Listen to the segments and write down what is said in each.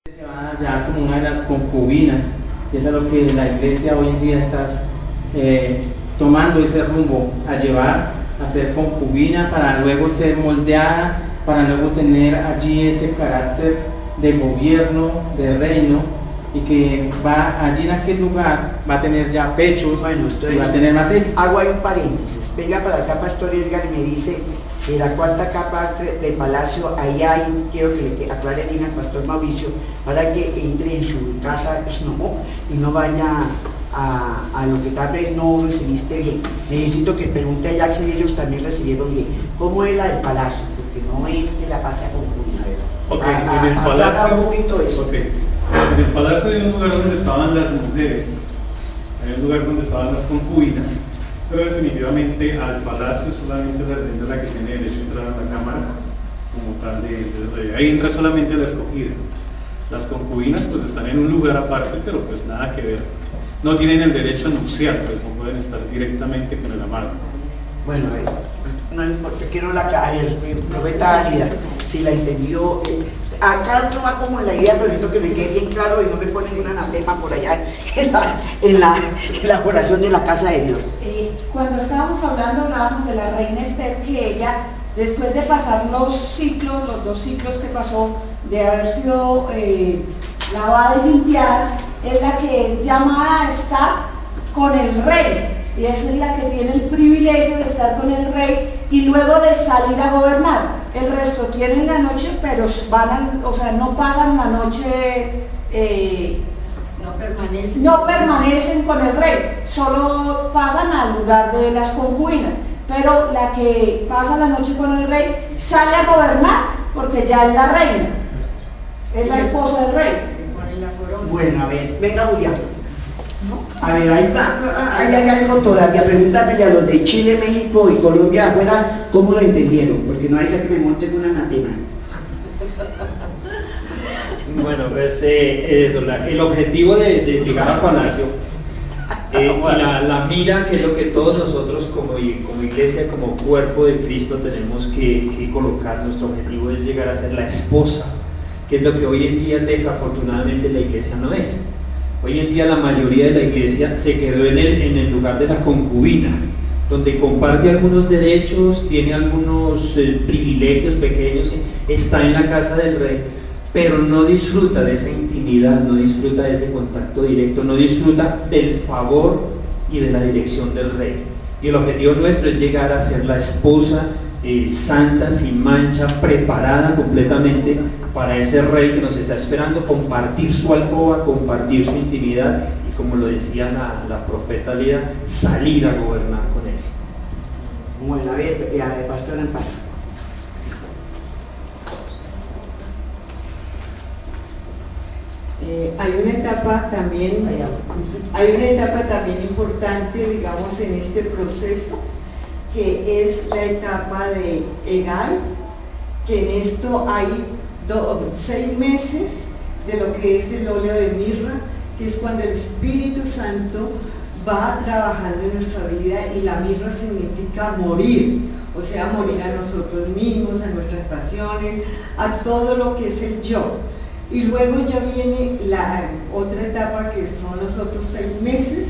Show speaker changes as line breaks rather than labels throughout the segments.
Llevada ya como una de las concubinas, y eso es lo que la iglesia hoy en día está tomando ese rumbo, a llevar a ser concubina para luego ser moldeada, para luego tener allí ese carácter de gobierno, de reino, y que va allí en aquel lugar, va a tener ya pechos,
bueno,
y va a tener matriz.
Hago ahí un paréntesis. Venga para acá, Pastor Edgar, y me dice que la cuarta capa del palacio, ahí hay, quiero que le aclare bien al Pastor Mauricio, para que entre en su casa y no vaya a lo que tal vez no recibiste bien. Necesito que pregunte a Jack si ellos también recibieron bien. ¿Cómo es la del palacio? Porque no es que la pase a concubina, ¿verdad?
Ok, en el palacio,
un poquito eso.
okay. En el palacio hay un lugar donde estaban las mujeres, hay un lugar donde estaban las concubinas, pero definitivamente al palacio solamente la reina la que tiene derecho a entrar a la cámara, como tal de ahí entra solamente la escogida. Las concubinas pues están en un lugar aparte, pero pues nada que ver, no tienen el derecho a nupciar, pues no pueden estar directamente con el amado.
Bueno, no importa, quiero la profeta Álida, si la entendió. Acá no va como en la idea, pero necesito que me quede bien claro y no me ponen un anatema por allá en la oración de la casa de Dios.
Cuando estábamos hablábamos de la reina Esther, que ella, después de pasar los dos ciclos que pasó, de haber sido lavada y limpiada, es la que es llamada a estar con el rey. Y esa es la que tiene el privilegio de estar con el rey y luego de salir a gobernar. El resto tienen la noche, pero no pasan la noche, no permanecen con el rey, solo pasan al lugar de las concubinas. Pero la que pasa la noche con el rey sale a gobernar porque ya es la reina, es la esposa del rey.
Bueno, a ver, venga Julián. A ver, ahí hay algo todavía, pregúntame a los de Chile, México y Colombia afuera, ¿cómo lo entendieron? Porque no hay que me monten una anatema.
Bueno, pues el objetivo de llegar al palacio y la mira, que es lo que todos nosotros como iglesia, como cuerpo de Cristo tenemos que colocar. Nuestro objetivo es llegar a ser la esposa, que es lo que hoy en día desafortunadamente la iglesia no es. Hoy en día la mayoría de la iglesia se quedó en el lugar de la concubina, donde comparte algunos derechos, tiene algunos privilegios pequeños, está en la casa del rey, pero no disfruta de esa intimidad, no disfruta de ese contacto directo, no disfruta del favor y de la dirección del rey. Y el objetivo nuestro es llegar a ser la esposa santa, sin mancha, preparada completamente para ese rey que nos está esperando, compartir su alcoba, compartir su intimidad y, como lo decía la profeta Lida, salir a gobernar con él.
Bueno, a ver, Pastor Amparo.
Hay una etapa también importante, digamos, en este proceso, que es la etapa de Egal, que en esto hay 6 meses de lo que es el óleo de mirra, que es cuando el Espíritu Santo va trabajando en nuestra vida, y la mirra significa morir, o sea, morir a nosotros mismos, a nuestras pasiones, a todo lo que es el yo. Y luego ya viene la otra etapa, que son los otros 6 meses,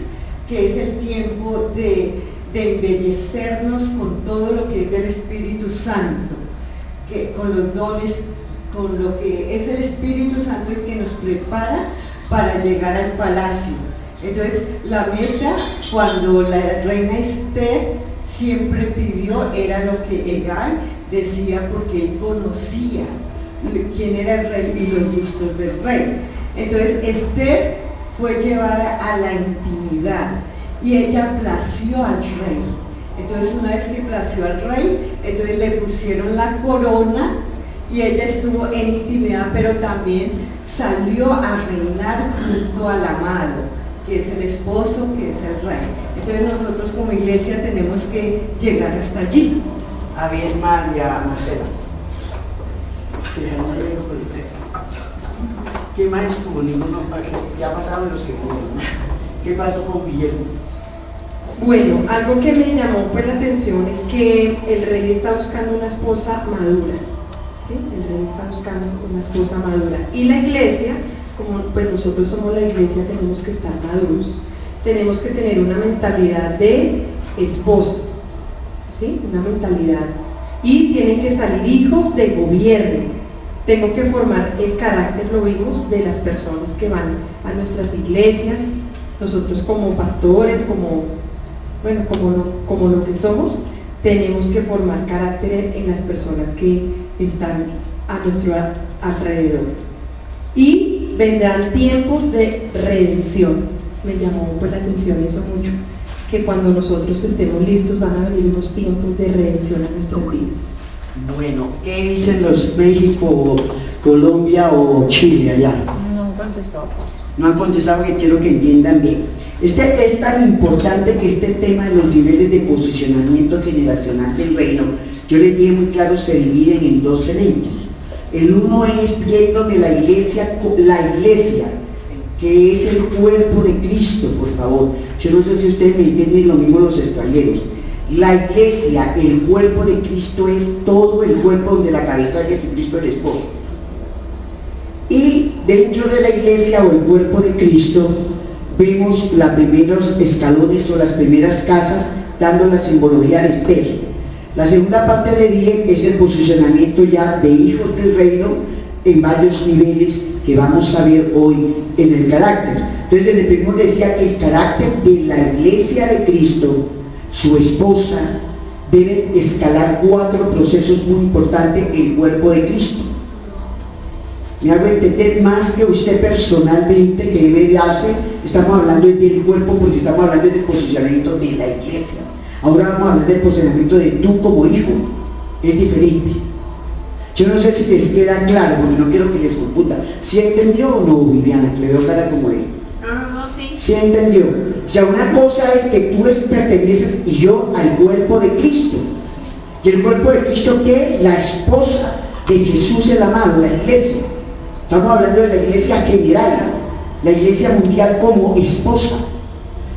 que es el tiempo de embellecernos con todo lo que es del Espíritu Santo, que con los dones, con lo que es el Espíritu Santo, el que nos prepara para llegar al palacio. Entonces, la meta, cuando la reina Esther siempre pidió, era lo que Egal decía, porque él conocía quién era el rey y los gustos del rey. Entonces, Esther fue llevada a la intimidad y ella plació al rey. Entonces, una vez que plació al rey, entonces le pusieron la corona y ella estuvo en intimidad, pero también salió a reinar junto al amado, que es el esposo, que es el rey. Entonces, nosotros como iglesia tenemos que llegar hasta allí.
A ver, María Marcela. ¿Qué más estuvo? Ninguno, ya pasaron los que pudieron. ¿Qué pasó con Guillermo?
Bueno, algo que me llamó pues la atención es que el rey está buscando una esposa madura, ¿sí? El rey está buscando una esposa madura. Y la iglesia, como pues nosotros somos la iglesia, tenemos que estar maduros. Tenemos que tener una mentalidad de esposa, ¿sí? Una mentalidad. Y tienen que salir hijos de gobierno. Tengo que formar el carácter, lo vimos, de las personas que van a nuestras iglesias. Nosotros como pastores, como lo que somos, tenemos que formar carácter en las personas que están a nuestro alrededor. Y vendrán tiempos de redención. Me llamó pues la atención eso mucho, que cuando nosotros estemos listos van a venir unos tiempos de redención a nuestras vidas.
Bueno, ¿qué dicen los México, Colombia o Chile allá?
No han contestado.
No han contestado, que quiero que entiendan bien. Es tan importante que este tema de los niveles de posicionamiento generacional del reino, yo les dije muy claro, se dividen en dos elementos. El uno es viéndome la iglesia, que es el cuerpo de Cristo, por favor. Yo no sé si ustedes me entienden, lo mismo los extranjeros. La iglesia, el cuerpo de Cristo, es todo el cuerpo donde la cabeza de Jesucristo es el esposo. Y dentro de la iglesia o el cuerpo de Cristo vemos los primeros escalones o las primeras casas dando la simbología de Esther. La segunda parte de dije es el posicionamiento ya de hijos del reino en varios niveles que vamos a ver hoy en el carácter. Entonces en el primero decía que el carácter de la iglesia de Cristo, su esposa, debe escalar 4 procesos muy importantes, el cuerpo de Cristo. Me hago entender más que usted personalmente que debe darse, estamos hablando del cuerpo porque estamos hablando del posicionamiento de la iglesia. Ahora vamos a hablar del posicionamiento de tú como hijo, es diferente. Yo no sé si les queda claro, porque no quiero que les computa. ¿Sí entendió o no, Viviana? Que le veo cara como él.
No, sí.
¿Sí entendió? O sea, una cosa es que tú perteneces y yo al cuerpo de Cristo. Y el cuerpo de Cristo, ¿qué es? La esposa de Jesús el amado, la iglesia. Estamos hablando de la iglesia general, la iglesia mundial como esposa.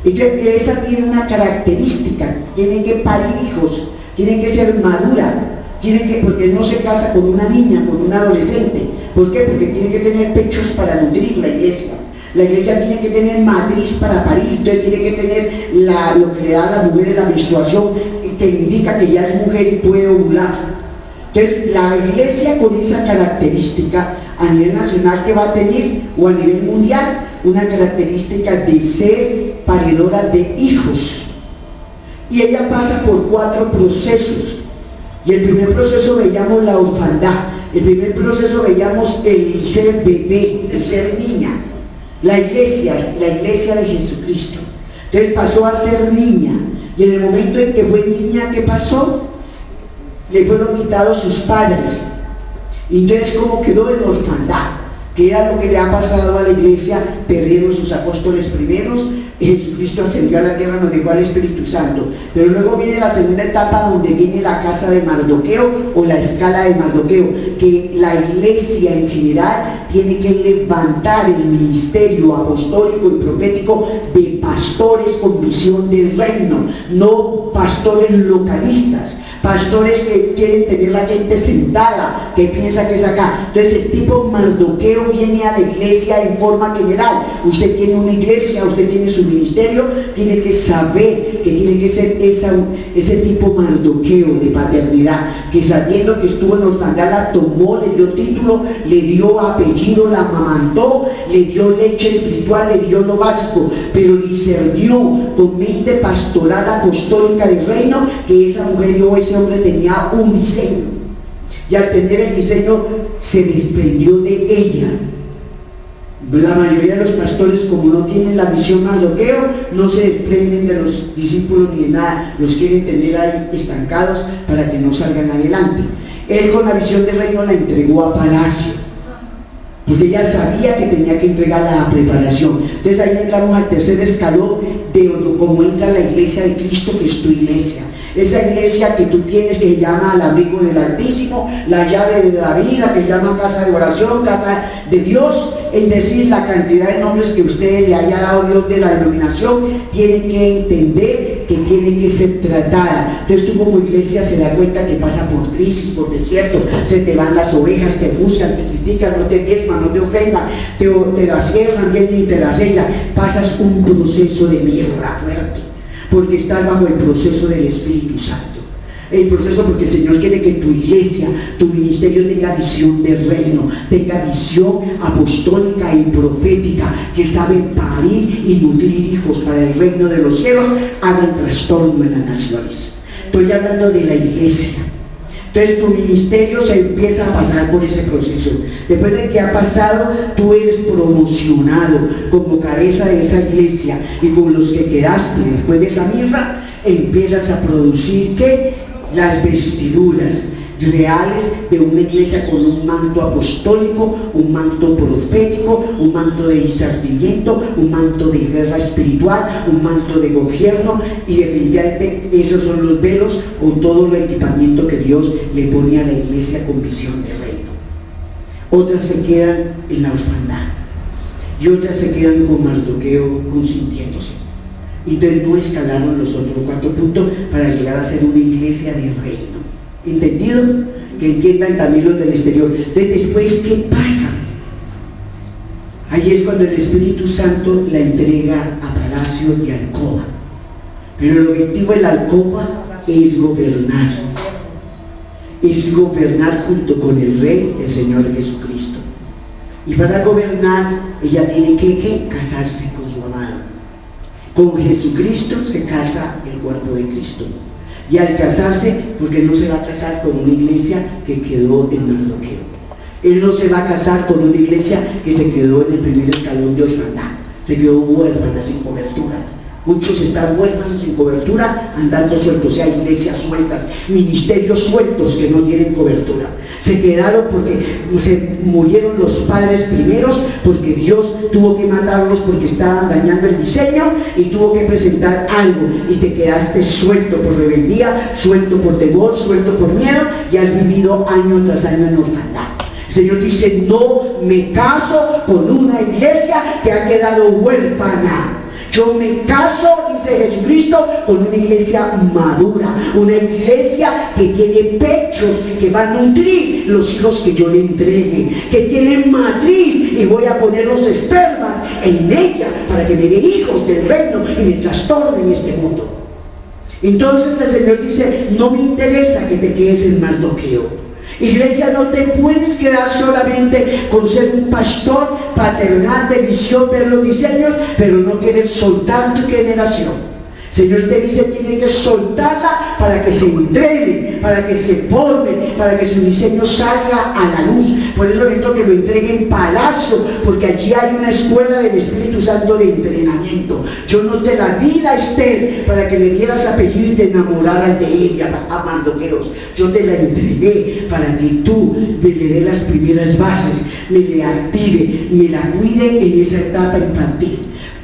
Entonces, esa tiene una característica, tiene que parir hijos, tiene que ser madura, porque no se casa con una niña, con un adolescente. ¿Por qué? Porque tiene que tener pechos para nutrir la iglesia. La iglesia tiene que tener matriz para parir, entonces tiene que tener lo que le da a la mujer la menstruación, que indica que ya es mujer y puede ovular. Entonces, la iglesia con esa característica a nivel nacional que va a tener, o a nivel mundial, una característica de ser paridora de hijos. Y ella pasa por 4 procesos. Y el primer proceso veíamos la orfandad, el primer proceso veíamos el ser bebé, el ser niña. La iglesia de Jesucristo. Entonces pasó a ser niña. Y en el momento en que fue niña, ¿qué pasó? Le fueron quitados sus padres. Y entonces, ¿cómo quedó en orfandad? Que era lo que le ha pasado a la iglesia. Perdieron sus apóstoles primeros, Jesucristo ascendió a la tierra, nos dejó al Espíritu Santo. Pero luego viene la segunda etapa, donde viene la casa de Mardoqueo o la escala de Mardoqueo, que la iglesia en general tiene que levantar el ministerio apostólico y profético de pastores con visión del reino, no pastores localistas. Pastores que quieren tener la gente sentada, que piensa que es acá. Entonces el tipo Mardoqueo viene a la iglesia en forma general. Usted tiene una iglesia, usted tiene su ministerio, tiene que saber que tiene que ser ese tipo Mardoqueo de paternidad, que sabiendo que estuvo en orfandad la tomó, le dio título, le dio apellido, la amamantó, le dio leche espiritual, le dio lo básico, pero discernió con mente pastoral apostólica del reino que esa mujer dio ese hombre tenía un diseño, y al tener el diseño se desprendió de ella. La mayoría de los pastores, como no tienen la visión Mardoqueo, no se desprenden de los discípulos ni de nada, los quieren tener ahí estancados para que no salgan adelante. Él, con la visión del reino, la entregó a palacio, porque ella sabía que tenía que entregar la preparación. Entonces ahí entramos al tercer escalón de cómo entra la iglesia de Cristo, que es tu iglesia. esa iglesia que tú tienes que se llama al abrigo del Altísimo, la llave de David, la que llama casa de oración, casa de Dios, es decir, la cantidad de nombres que usted le haya dado a Dios de la denominación, tiene que entender que tiene que ser tratada. Entonces tú como iglesia se da cuenta que pasa por crisis, por desierto, se te van las ovejas, te fusilan, te critican, no te diezman, no te ofendan, te las cierran, vienen y te las sellan, pasas un proceso de mierda fuerte, porque estás bajo el proceso del Espíritu Santo. El proceso porque el Señor quiere que tu iglesia, tu ministerio tenga visión del reino, tenga visión apostólica y profética, que sabe parir y nutrir hijos para el reino de los cielos, hagan trastorno en las naciones. Estoy hablando de la iglesia. Entonces tu ministerio se empieza a pasar por ese proceso. Después de que ha pasado, tú eres promocionado como cabeza de esa iglesia, y con los que quedaste después de esa mirra, empiezas a producir ¿qué? Las vestiduras reales de una iglesia con un manto apostólico, un manto profético, un manto de discernimiento, un manto de guerra espiritual, un manto de gobierno, y definitivamente esos son los velos o todo el equipamiento que Dios le pone a la iglesia con visión de reino. Otras se quedan en la orfandad y otras se quedan con Mardoqueo consintiéndose. Entonces no escalaron los otros 4 puntos para llegar a ser una iglesia de reino. ¿Entendido? Que entiendan también los del exterior. Entonces después, ¿qué pasa? Ahí es cuando el Espíritu Santo la entrega a palacio y alcoba. Pero el objetivo de la alcoba es gobernar. Es gobernar junto con el Rey, el Señor Jesucristo. Y para gobernar, ella tiene que casarse con su amado. Con Jesucristo se casa el cuerpo de Cristo. Y al casarse, porque no se va a casar con una iglesia que quedó en Mardoqueo. Él no se va a casar con una iglesia que se quedó en el primer escalón de orfandad. Se quedó huérfana, sin cobertura. Muchos están huérfanos, sin cobertura, andando sueltos. O sea, iglesias sueltas, ministerios sueltos que no tienen cobertura. Se quedaron porque se murieron los padres primeros, porque Dios tuvo que matarlos porque estaban dañando el diseño, y tuvo que presentar algo, y te quedaste suelto por rebeldía, suelto por temor, suelto por miedo, y has vivido año tras año en orfandad. El Señor dice: no me caso con una iglesia que ha quedado huérfana. Yo me caso, dice Jesucristo, con una iglesia madura, una iglesia que tiene pechos, que va a nutrir los hijos que yo le entregue, que tiene matriz, y voy a poner los espermas en ella para que me dé hijos del reino y me trastorne en este mundo. Entonces el Señor dice: no me interesa que te quedes en Mardoqueo. Iglesia, no te puedes quedar solamente con ser un pastor paternal de visión, ver los diseños, pero no quieres soltar tu generación. El Señor te dice: tiene que soltarla para que se entrene, para que se forme, para que su diseño salga a la luz. Por eso necesito que lo entregue en palacio, porque allí hay una escuela del Espíritu Santo de entrenamiento. Yo no te la di, la Esther, para que le dieras apellido y te enamoraras de ella, a Mardoqueos. Yo te la entregué para que tú me le dé las primeras bases, me le active, me la cuide en esa etapa infantil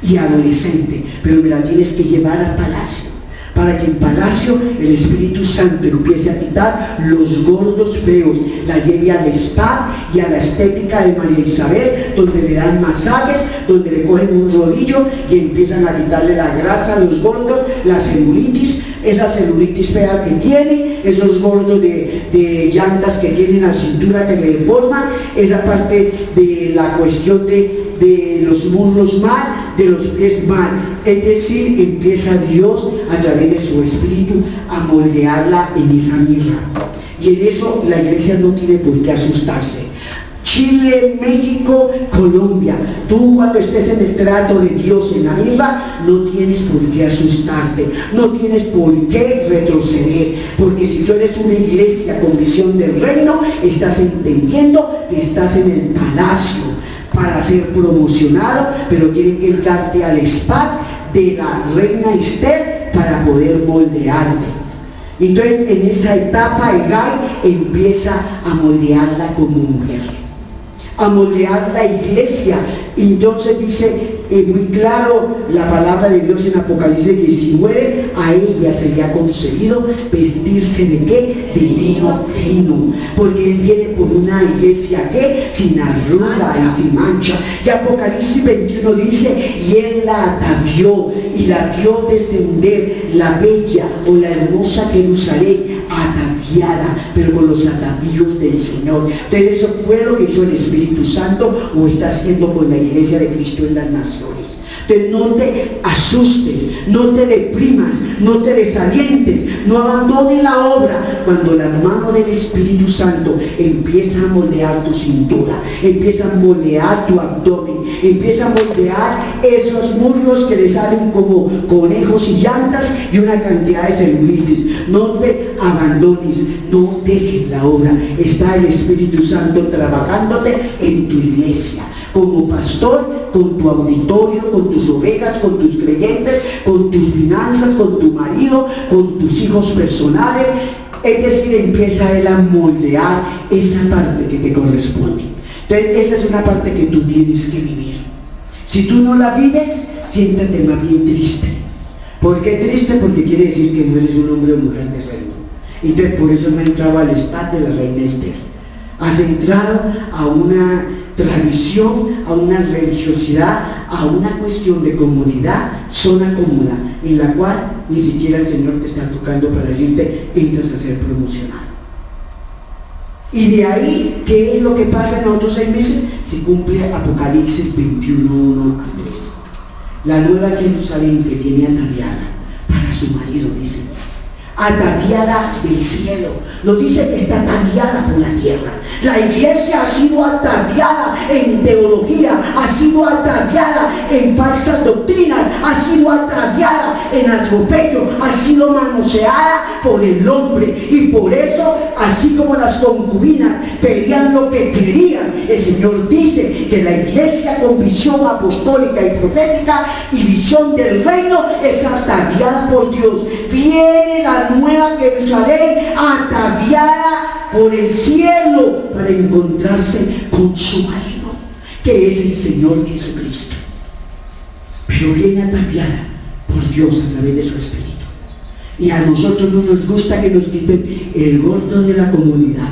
y adolescente, pero me la tienes que llevar al palacio, para que en palacio el Espíritu Santo empiece a quitar los gordos feos, la lleve al spa y a la estética de María Isabel, donde le dan masajes, donde le cogen un rodillo y empiezan a quitarle la grasa a los gordos, la celulitis, esa celulitis fea que tiene, esos gordos de llantas que tienen la cintura que le deforman, esa parte de la cuestión de los muslos mal, de los pies mal. Es decir, empieza Dios a través de su Espíritu a moldearla en esa mirra. Y en eso la iglesia no tiene por qué asustarse. Chile, México, Colombia, tú cuando estés en el trato de Dios en la mirra, no tienes por qué asustarte, no tienes por qué retroceder, porque si tú eres una iglesia con visión del reino, estás entendiendo que estás en el palacio para ser promocionado, pero tienen que entrarte al spa de la reina Esther para poder moldearte. Entonces en esa etapa Hegai empieza a moldearla como mujer. a moldear la iglesia. Entonces dice muy claro la palabra de Dios en Apocalipsis 19, a ella se le ha concedido vestirse de ¿qué? De lino fino, porque él viene por una iglesia que sin arruga y sin mancha. Y Apocalipsis 21 dice, y él la atavió y la vio descender, la bella o la hermosa Jerusalén, ataviada, pero con los atavíos del Señor. Entonces eso fue lo que hizo el Espíritu Santo, o está haciendo con la iglesia de Cristo en las naciones. Entonces no te asustes, no te deprimas, no te desalientes, no abandones la obra. Cuando la mano del Espíritu Santo empieza a moldear tu cintura, empieza a moldear tu abdomen, empieza a moldear esos muslos que le salen como conejos y llantas y una cantidad de celulitis, no te abandones, no dejes la obra. Está el Espíritu Santo trabajándote en tu iglesia, como pastor, con tu auditorio, con tus ovejas, con tus creyentes, con tus finanzas, con tu marido, con tus hijos personales. Es decir, empieza él a moldear esa parte que te corresponde. Entonces, esa es una parte que tú tienes que vivir. Si tú no la vives, siéntate más bien triste. ¿Por qué triste? Porque quiere decir que no eres un hombre o mujer de reino. Entonces, por eso me he entrado al spa de la reina Esther. Has entrado a una tradición, a una religiosidad, a una cuestión de comodidad, zona cómoda, en la cual ni siquiera el Señor te está tocando para decirte, entras a ser promocionado. Y de ahí, ¿qué es lo que pasa en otros 6 meses? Se cumple Apocalipsis 21, 1 a 3. La nueva Jerusalén que viene ataviada para su marido, dice, ataviada del cielo. No dice que está ataviada por la tierra. La iglesia ha sido ataviada en teología, ha sido ataviada en falsas doctrinas, ha sido ataviada en atropello, ha sido manoseada por el hombre. Y por eso, así como las concubinas pedían lo que querían, el Señor dice que la iglesia con visión apostólica y profética y visión del reino es ataviada por Dios. Viene la nueva Jerusalén ataviada por el cielo para encontrarse con su marido, que es el Señor Jesucristo. Pero viene ataviada por Dios a través de su Espíritu. Y a nosotros no nos gusta que nos quiten el gordo de la comunidad,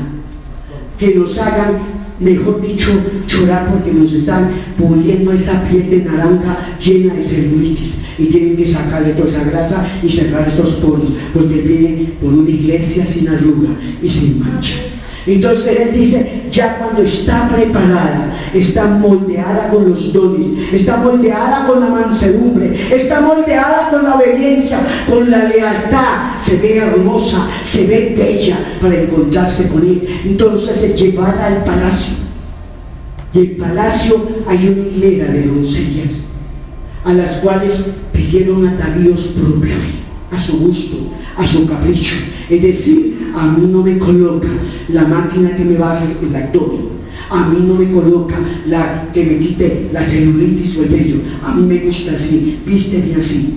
que nos hagan, mejor dicho, llorar porque nos están puliendo esa piel de naranja llena de celulitis y tienen que sacarle toda esa grasa y cerrar esos poros, porque viene por una iglesia sin arruga y sin mancha. Entonces él dice, ya cuando está preparada, está moldeada con los dones, está moldeada con la mansedumbre, está moldeada con la obediencia, con la lealtad, se ve hermosa, se ve bella para encontrarse con él. Entonces es llevada al palacio, y en el palacio hay una hilera de doncellas a las cuales pidieron atavíos propios, a su gusto, a su capricho. Es decir, a mí no me coloca la máquina que me baje el abdomen, a mí no me coloca la que me quite la celulitis o el vello, a mí me gusta así, vísteme así.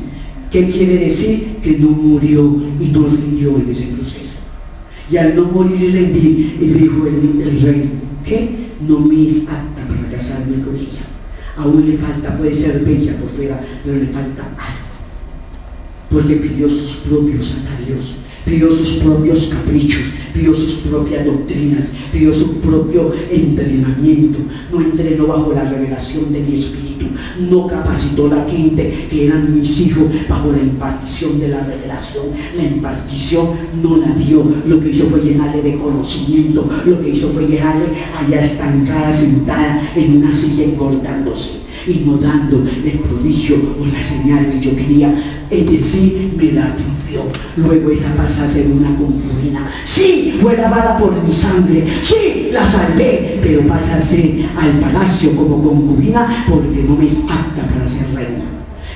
¿Qué quiere decir? Que no murió y no rindió en ese proceso. Y al no morir y rendir, él dijo el rey, ¿qué? No me es apta para casarme con ella. Aún le falta, puede ser bella por fuera, pero le falta algo. Porque pidió sus propios atavíos, pidió sus propios caprichos, pidió sus propias doctrinas, pidió su propio entrenamiento. No entrenó bajo la revelación de mi espíritu, no capacitó la gente que eran mis hijos bajo la impartición de la revelación. La impartición no la dio, lo que hizo fue llenarle de conocimiento, lo que hizo fue llenarle allá estancada, sentada en una silla engordándose y no dando el prodigio o la señal que yo quería. Es decir, me la atrofió. Luego esa pasa a ser una concubina. Sí, fue lavada por mi sangre, sí, la salvé, pero pasa a ser al palacio como concubina porque no me es apta para ser reina.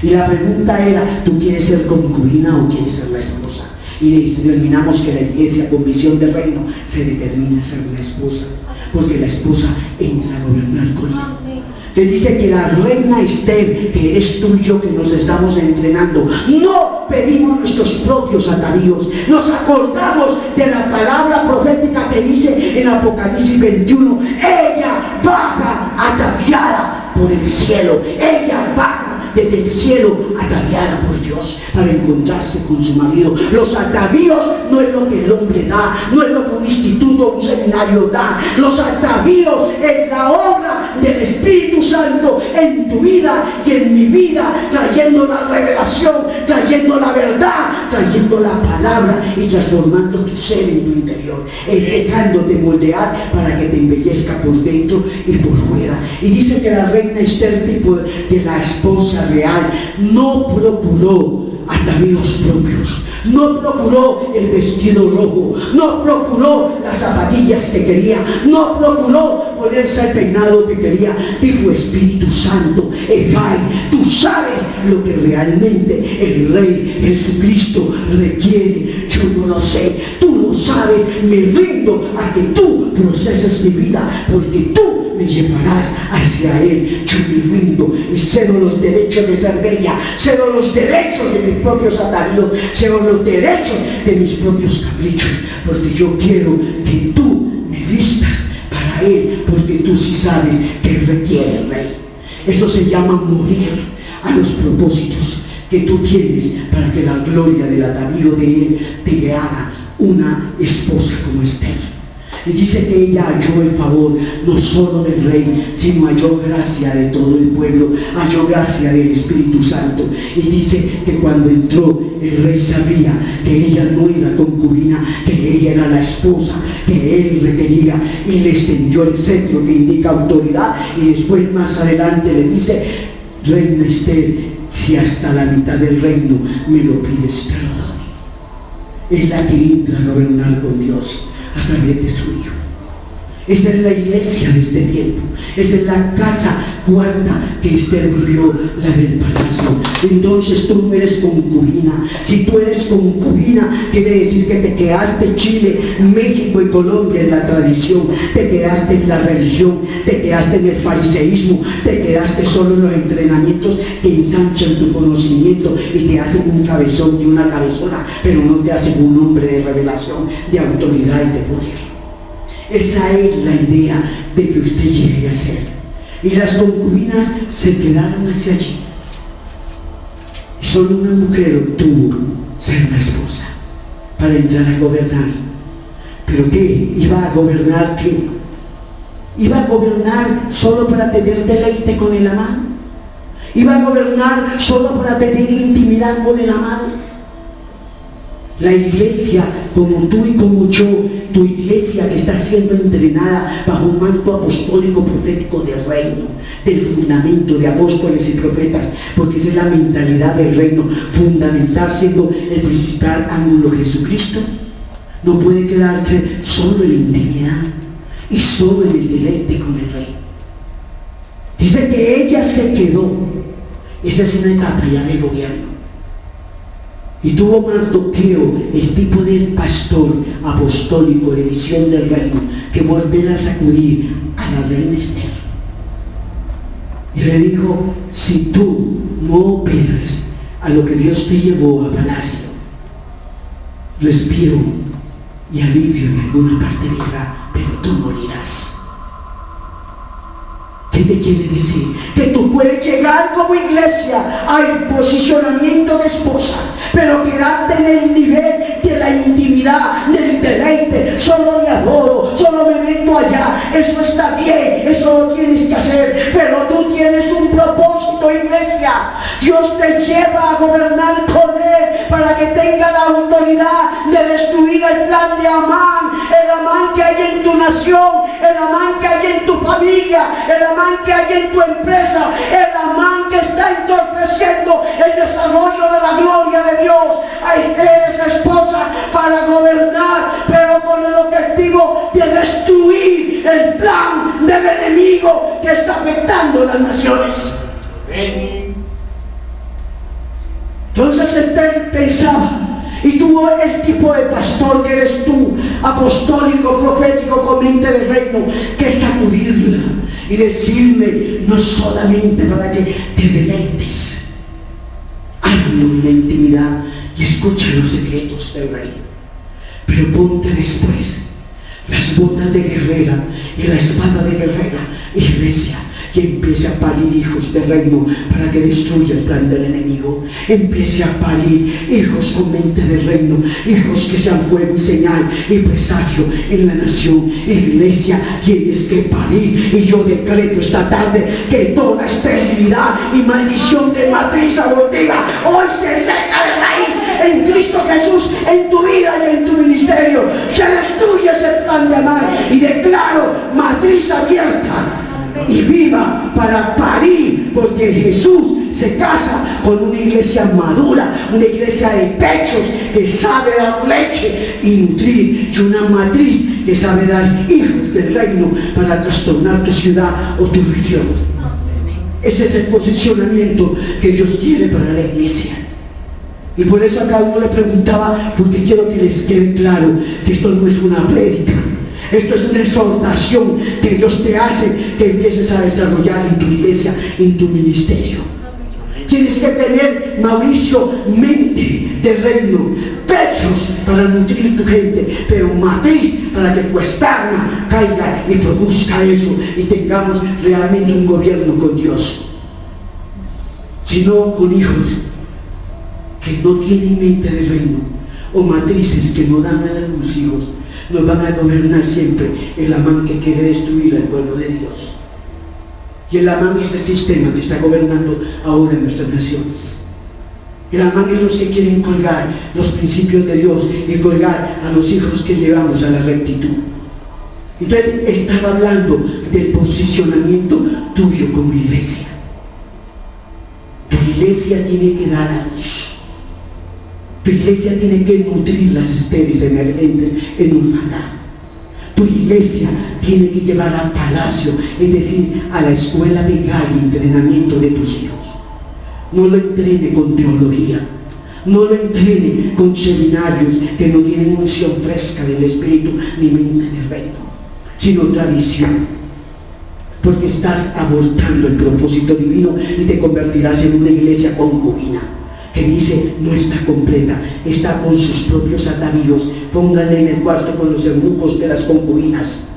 Y la pregunta era, ¿tú quieres ser concubina o quieres ser la esposa? Y determinamos que la iglesia con visión de reino se determina ser la esposa, porque la esposa entra a gobernar con él. Te dice que la reina Esther, que eres tú y yo que nos estamos entrenando, no pedimos nuestros propios atavíos, nos acordamos de la palabra profética que dice en Apocalipsis 21, ella baja ataviada por el cielo, ella baja desde el cielo ataviada por Dios para encontrarse con su marido. Los atavíos no es lo que el hombre da, no es lo que un instituto o un seminario da. Los atavíos es la obra del Espíritu Santo en tu vida y en mi vida, trayendo la revelación, trayendo la verdad, trayendo la palabra y transformando tu ser en tu interior, es dejándote moldear para que te embellezca por dentro y por fuera. Y dice que la reina Esther, tipo de la esposa real, no procuró atavíos propios, no procuró el vestido rojo, no procuró las zapatillas que quería, no procuró ponerse el peinado que quería. Dijo Espíritu Santo, Efai, tú sabes lo que realmente el Rey Jesucristo requiere. Yo no lo sé, tú lo sabes, me rindo a que tú proceses mi vida, porque tú me llevarás hacia Él. Yo me rindo y cedo los derechos de ser bella, cedo los derechos de mis propios atavíos, cedo los derechos de mis propios caprichos, porque yo quiero que tú me vistas para Él, porque tú sí sabes que requiere el Rey. Eso se llama morir a los propósitos que tú tienes para que la gloria del atavío de Él te haga una esposa como Esther. Y dice que ella halló el favor no solo del rey, sino halló gracia de todo el pueblo, halló gracia del Espíritu Santo. Y dice que cuando entró, el rey sabía que ella no era concubina, que ella era la esposa que él requería, y le extendió el cetro que indica autoridad. Y después, más adelante, le dice: reina Esther, si hasta la mitad del reino me lo pides, te lo doy. Es la que entra a gobernar con Dios a través de su Hijo. Esta es la iglesia de este tiempo. Esa es la casa cuarta que Esther vivió, la del palacio. Entonces tú no eres concubina. Si tú eres concubina, quiere decir que te quedaste en Chile, México y Colombia en la tradición, te quedaste en la religión, te quedaste en el fariseísmo, te quedaste solo en los entrenamientos que ensanchan tu conocimiento y te hacen un cabezón y una cabezona, pero no te hacen un hombre de revelación, de autoridad y de poder. Esa es la idea de que usted llegue a ser. Y las concubinas se quedaron hacia allí. Solo una mujer obtuvo ser la esposa para entrar a gobernar. ¿Pero qué? ¿Iba a gobernar qué? ¿Iba a gobernar solo para tener deleite con el amado? ¿Iba a gobernar solo para tener intimidad con el amado? La iglesia, como tú y como yo, tu iglesia que está siendo entrenada bajo un manto apostólico profético del reino, del fundamento de apóstoles y profetas, porque esa es la mentalidad del reino, fundamental siendo el principal ángulo Jesucristo, no puede quedarse solo en la intimidad y solo en el deleite con el rey. Dice que ella se quedó. Esa es una etapa ya del gobierno. Y tuvo Mardoqueo, el tipo del pastor apostólico de visión del reino, que volver a sacudir a la reina Esther. Y le dijo: si tú no operas a lo que Dios te llevó a palacio, respiro y alivio en alguna parte vendrá, pero tú morirás. ¿Qué te quiere decir? Que tú puedes llegar como iglesia al posicionamiento de esposa, pero quedarte en el nivel de la intimidad, del deleite. Solo le adoro, solo me meto allá. Eso está bien, eso lo tienes que hacer, pero tú tienes un propósito, iglesia. Dios te lleva a gobernar con Él para que tenga la autoridad de destruir el plan de Amán, el Amán que hay en tu nación, el Amán que hay en tu familia, el Amán que hay en tu empresa, el Amán que está entorpeciendo el desarrollo de la gloria de Dios. A Esther, esa esposa, para gobernar, pero con el objetivo de destruir el plan del enemigo que está afectando a las naciones. Entonces Esther pensaba, y tuvo el tipo de pastor que eres tú, apostólico, profético, con mente del reino, que sacudirla
y decirle, no solamente para que te deleites, hazlo en la intimidad y escucha los secretos del rey, pero ponte después las botas de guerrera y la espada de guerrera, iglesia, y empiece a parir hijos del reino para que destruya el plan del enemigo. Empiece a parir hijos con mente del reino, hijos que sean fuego y señal y presagio en la nación. Iglesia, tienes que parir, y yo decreto esta tarde que toda esterilidad y maldición de matriz abortiva hoy se seca de raíz en Cristo Jesús, en tu vida y en tu ministerio. Se destruye ese plan de mal y declaro matriz abierta y viva para parir, porque Jesús se casa con una iglesia madura, una iglesia de pechos que sabe dar leche y nutrir, y una matriz que sabe dar hijos del reino para trastornar tu ciudad o tu región. Ese es el posicionamiento que Dios quiere para la iglesia. Y por eso a cada uno le preguntaba, porque quiero que les quede claro que esto no es una prédica. Esto es una exhortación que Dios te hace que empieces a desarrollar en tu iglesia, en tu ministerio. Tienes que tener, Mauricio, mente de reino, pechos para nutrir tu gente, pero matriz para que tu esperma caiga y produzca eso y tengamos realmente un gobierno con Dios. Sino con hijos que no tienen mente de reino o matrices que no dan a la luz hijos. Nos van a gobernar siempre el Amán que quiere destruir al pueblo de Dios. Y el Amán es el sistema que está gobernando ahora en nuestras naciones. El Amán es los que quieren colgar los principios de Dios y colgar a los hijos que llevamos a la rectitud. Entonces estaba hablando del posicionamiento tuyo como iglesia. Tu iglesia tiene que dar a luz. Tu iglesia tiene que nutrir las estériles emergentes en orfandad. Tu iglesia tiene que llevar al palacio, es decir, a la escuela legal y entrenamiento de tus hijos. No lo entrene con teología, no lo entrene con seminarios que no tienen unción fresca del Espíritu ni mente del reino, sino tradición. Porque estás abortando el propósito divino y te convertirás en una iglesia concubina que dice no está completa, está con sus propios atavíos. Pónganle en el cuarto con los eunucos de las concubinas.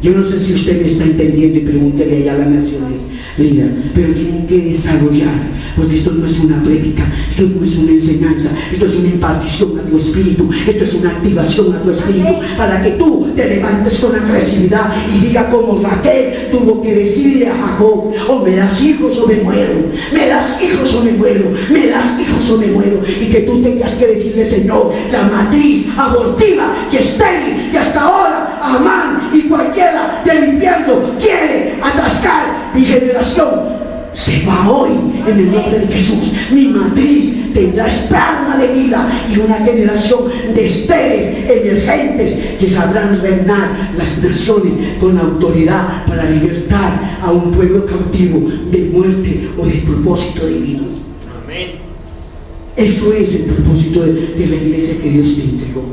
Yo no sé si usted me está entendiendo, y pregúntele allá a las naciones, líder, pero tienen que desarrollar, porque esto no es una prédica, esto no es una enseñanza, esto es una impartición a tu espíritu, esto es una activación a tu espíritu, para que tú te levantes con agresividad y diga como Raquel tuvo que decirle a Jacob, o me das hijos o me muero, me das hijos o me muero, me das hijos o me muero, y que tú tengas que decirle, Señor, la matriz abortiva y estéril que hasta ahora Amán y cualquiera del infierno quiere atascar mi generación, se va hoy en el nombre de Jesús. Mi matriz tendrá esperma de vida y una generación de estériles emergentes que sabrán reinar las naciones con autoridad para libertar a un pueblo cautivo de muerte o de propósito divino.
Amén.
Eso es el propósito de la iglesia que Dios te entregó.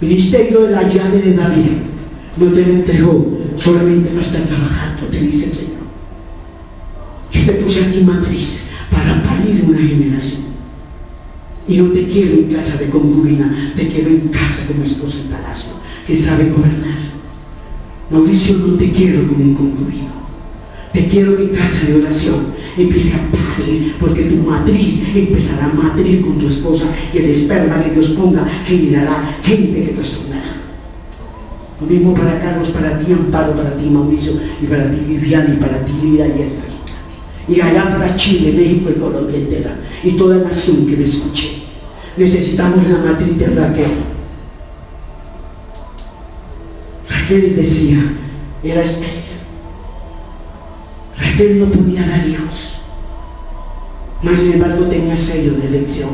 Ministerio de la llave de David no te lo entregó solamente para estar trabajando, te dice el Señor. Yo te puse aquí matriz para parir una generación. Y no te quiero en casa de concubina, te quiero en casa como esposa en palacio, que sabe gobernar. Mauricio, no te quiero como un concubino. Te quiero que en casa de oración empiece a parir, porque tu matriz empezará a matrir con tu esposa, y el esperma que Dios ponga generará gente que trastornará. Lo mismo para Carlos, para ti Amparo, para ti Mauricio, y para ti Viviana, y para ti Lida y Edgar. Y allá para Chile, México y Colombia entera, y toda nación que me escuche. Necesitamos la matriz de Raquel. Raquel decía, era estéril. Raquel no podía dar hijos, mas sin embargo tenía sello de elección,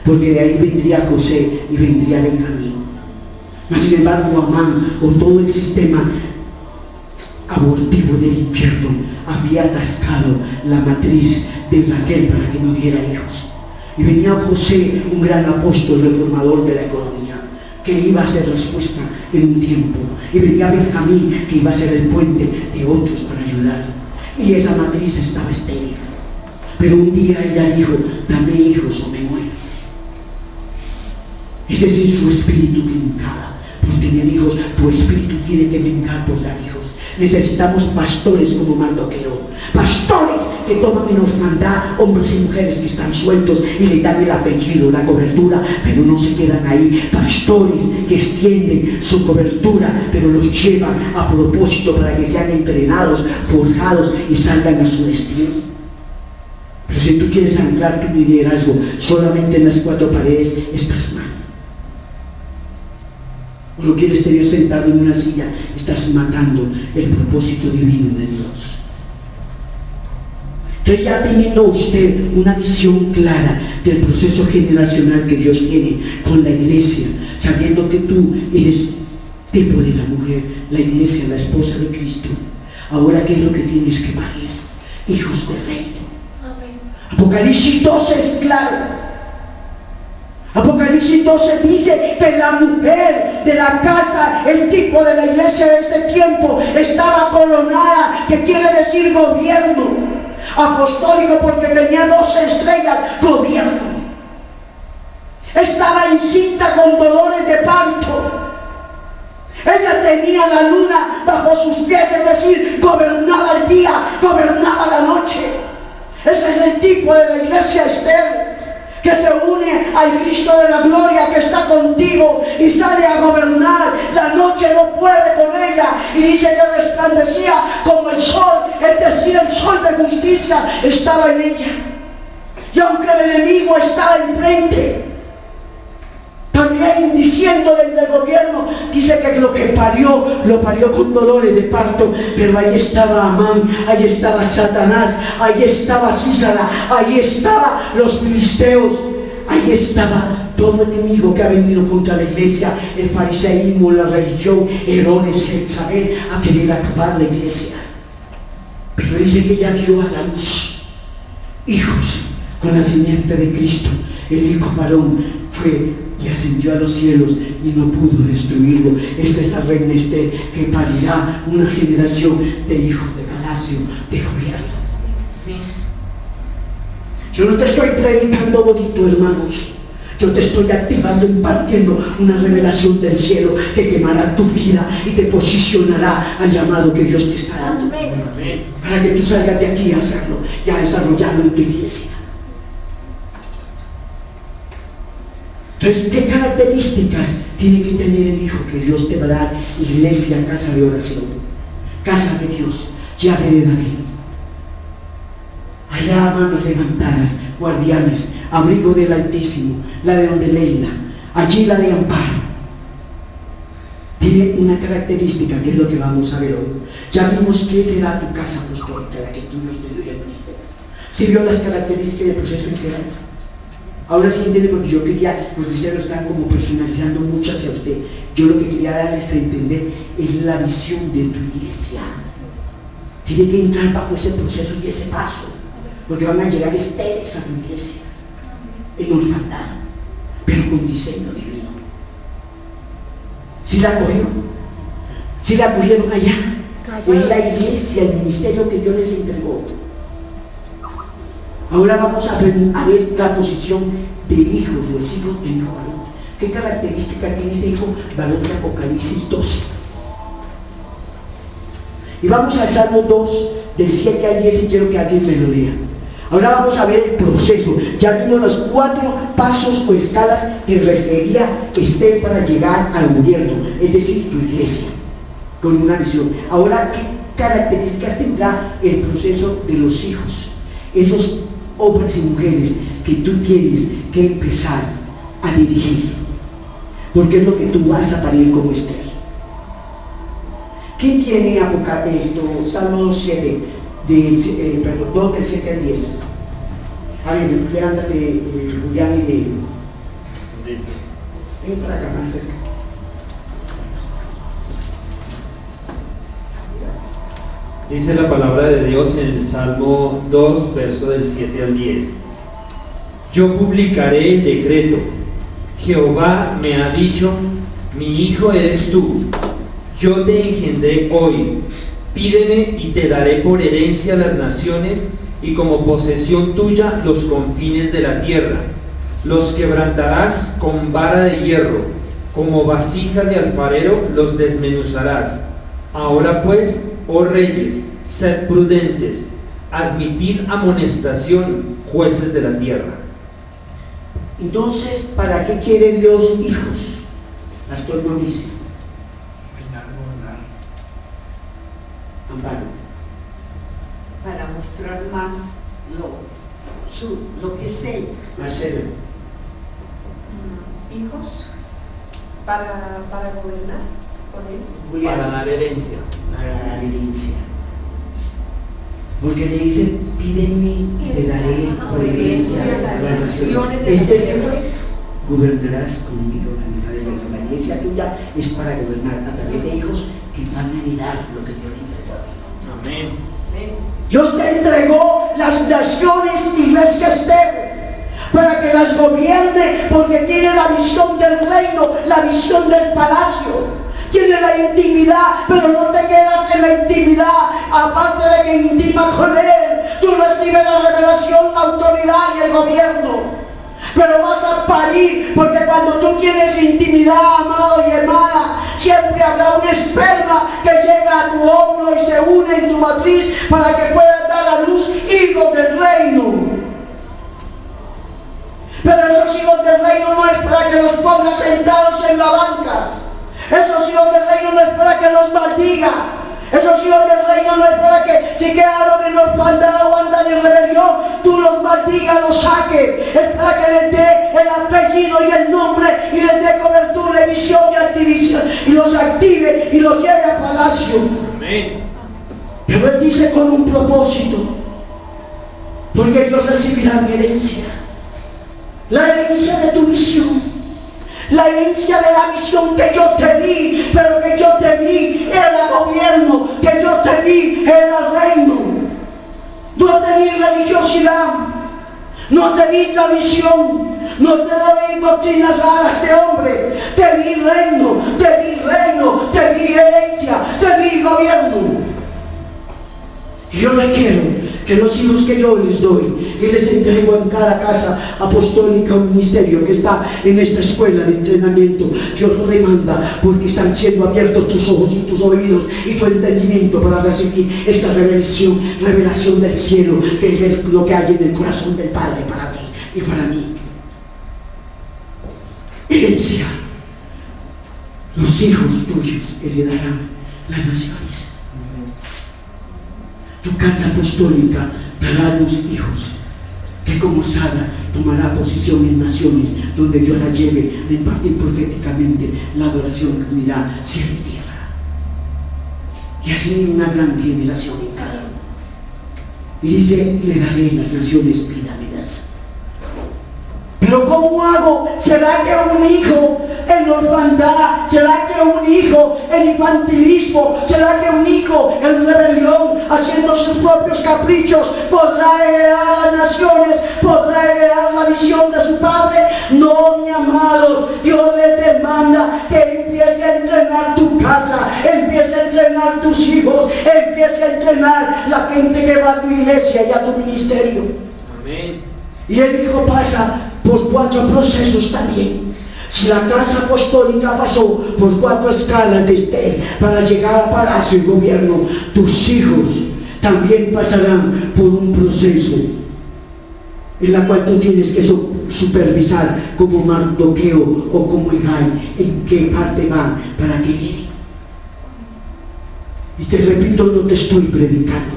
porque de ahí vendría José y vendría Benjamín. Mas sin embargo Amán, o todo el sistema abortivo del infierno, había atascado la matriz de Raquel para que no diera hijos. Y venía José, un gran apóstol reformador de la economía, que iba a ser respuesta en un tiempo y venía Benjamín, que iba a ser el puente de otros para ayudar. Y esa matriz estaba estéril. Pero un día ella dijo, dame hijos o me muero. Es decir, su espíritu brincaba por tener hijos. Tu espíritu tiene que brincar por dar hijos. Necesitamos pastores como Mardoqueo, pastores que toman en orfandad hombres y mujeres que están sueltos y le dan el apellido, la cobertura, pero no se quedan ahí. Pastores que extienden su cobertura, pero los llevan a propósito para que sean entrenados, forjados y salgan a su destino. Pero si tú quieres anclar tu liderazgo solamente en las cuatro paredes, estás mal. O lo quieres tener sentado en una silla, estás matando el propósito divino de Dios. Entonces, ya teniendo usted una visión clara del proceso generacional que Dios tiene con la iglesia, sabiendo que tú eres tipo de la mujer, la iglesia, la esposa de Cristo, ahora ¿qué es lo que tienes que parir? Hijos del reino. Apocalipsis 12 es claro. Apocalipsis 12 dice que la mujer de la casa, el tipo de la iglesia de este tiempo, estaba coronada, que quiere decir gobierno apostólico, porque tenía 12 estrellas, gobierno. Estaba encinta con dolores de parto. Ella tenía la luna bajo sus pies, es decir, gobernaba el día, gobernaba la noche. Ese es el tipo de la iglesia Esther, que se une al Cristo de la gloria, que está contigo y sale a gobernar. La noche no puede con ella, y dice que resplandecía como el sol, es decir, el sol de justicia estaba en ella. Y aunque el enemigo estaba enfrente, también diciéndole del gobierno, dice que lo que parió, lo parió con dolores de parto, pero ahí estaba Amán, ahí estaba Satanás, ahí estaba Císara, ahí estaban los filisteos, ahí estaba todo enemigo que ha venido contra la iglesia, el fariseísmo, la religión, Herodes, Jezabel, a querer acabar la iglesia. Pero dice que ella dio a la luz hijos con la simiente de Cristo. El hijo varón fue y ascendió a los cielos y no pudo destruirlo. Esa es la reina Esther, que parirá una generación de hijos de palacio, de gobierno. Yo no te estoy predicando bonito, hermanos. Yo te estoy activando, impartiendo una revelación del cielo que quemará tu vida y te posicionará al llamado que Dios te está dando. Para que tú salgas de aquí a hacerlo y a desarrollarlo en tu iglesia. Entonces, ¿qué características tiene que tener el hijo que Dios te va a dar? Iglesia, casa de oración, casa de Dios, llave de David. Allá manos levantadas, guardianes, abrigo del Altísimo, la de donde Leila, allí la de amparo. Tiene una característica que es lo que vamos a ver hoy. Ya vimos qué será tu casa apostólica, la que tú Dios te dio el ministerio. ¿Sí vio las características del proceso integral? Ahora sí entiende, porque yo quería, porque ustedes lo están como personalizando mucho hacia usted. Yo lo que quería darles a entender es la visión de tu iglesia. Tiene que entrar bajo ese proceso y ese paso, porque van a llegar esteres a tu iglesia, en orfandad, pero con diseño divino. ¿Sí la cogieron? ¿Sí la cogieron allá? Es la iglesia, el ministerio que Dios les entregó. Ahora vamos a ver la posición de hijos, los hijos del hijo varón. ¿Qué característica tiene ese hijo varón de Apocalipsis 12? Y vamos al Salmo 2, del 7 al 10, y quiero que alguien me lo lea. Ahora vamos a ver el proceso. Ya vimos los 4 pasos o escalas que requería Esther para llegar al gobierno, es decir, tu iglesia, con una visión. Ahora, ¿qué características tendrá el proceso de los hijos? Esos hombres y mujeres que tú tienes que empezar a dirigir, porque es lo que tú vas a parir como Esther. ¿Quién tiene Salmo 7, perdón, 2 del 7 al 10? A ver, levántate, Julián, y lee. Ven para acá, más cerca.
Dice la palabra de Dios en el Salmo 2, verso del 7 al 10. Yo publicaré el decreto. Jehová me ha dicho, mi hijo eres tú. yo te engendré hoy, pídeme y te daré por herencia las naciones y como posesión tuya los confines de la tierra. Los quebrantarás con vara de hierro, como vasija de alfarero los desmenuzarás. Ahora pues, oh reyes, sed prudentes, admitid amonestación, jueces de la tierra.
Entonces, ¿para qué quiere Dios hijos? Pastor Mauricio. Amparo.
Para mostrar más lo que es Él.
Marcelo.
Hijos para gobernar con él.
Julián.
Para dar herencia.
Para dar herencia. Porque le dicen, pídeme y te daré por herencia las naciones. Que fue, gobernarás conmigo la mitad de la tierra. La herencia tuya es para gobernar a través de hijos que van a heredar lo que Dios te entregó a ti.
Amén.
Dios te entregó las naciones, iglesia estéril, para que las gobierne, porque tiene la visión del reino, la visión del palacio. Tiene la intimidad, pero no te quedas en la intimidad. Aparte de que intima con Él, tú recibes la revelación, la autoridad y el gobierno. Pero vas a parir, porque cuando tú tienes intimidad, amado y hermana, siempre habrá un esperma que llega a tu óvulo y se une en tu matriz para que puedas dar a luz hijos del reino. Pero esos hijos del reino no es para que los pongas sentados en la banca. Esos hijos del reino no es para que los maldiga. Esos hijos del reino no es para que si quedaron en los pandados o andan en rebelión, tú los maldigas, los saques. Es para que les dé el apellido y el nombre y les dé cobertura, visión y activación, y los active y los lleve a palacio.
Amén.
Pero Él dice con un propósito, porque ellos recibirán herencia. La herencia de tu visión. La herencia de la visión que yo te di, pero que yo te di era gobierno, que yo te di era reino. No te di religiosidad, no te di tradición, no te doy doctrinas raras de hombre. Te di reino, te di reino, te di herencia, te di gobierno. Y yo requiero que los hijos que yo les doy y les entrego en cada casa apostólica un ministerio que está en esta escuela de entrenamiento, Dios lo demanda, porque están siendo abiertos tus ojos y tus oídos y tu entendimiento para recibir esta revelación del cielo, que es lo que hay en el corazón del Padre para ti y para mí. Herencia. Los hijos tuyos heredarán las naciones. Tu casa apostólica dará a los hijos, que como Sara tomará posición en naciones donde Dios la lleve a impartir proféticamente la adoración que unirá cielo y tierra. Y así una gran generación en cada uno. Y dice, le daré las naciones, pídamelas. Pero ¿cómo hago? ¿Será que un hijo en orfandad? ¿Será que un hijo en infantilismo? ¿Será que un hijo en rebelión, haciendo sus propios caprichos, podrá heredar las naciones? ¿Podrá heredar la visión de su padre? No, mi amados, Dios les demanda que empiece a entrenar tu casa, empiece a entrenar tus hijos, empiece a entrenar la gente que va a tu iglesia y a tu ministerio.
Amén.
Y el hijo pasa por 4 procesos también. Si la casa apostólica pasó por 4 escalas de Esther para llegar al palacio y gobierno, tus hijos también pasarán por un proceso en la cual tú tienes que supervisar como Mardoqueo o como Hegai en qué parte van para que lleguen. Y te repito, no te estoy predicando,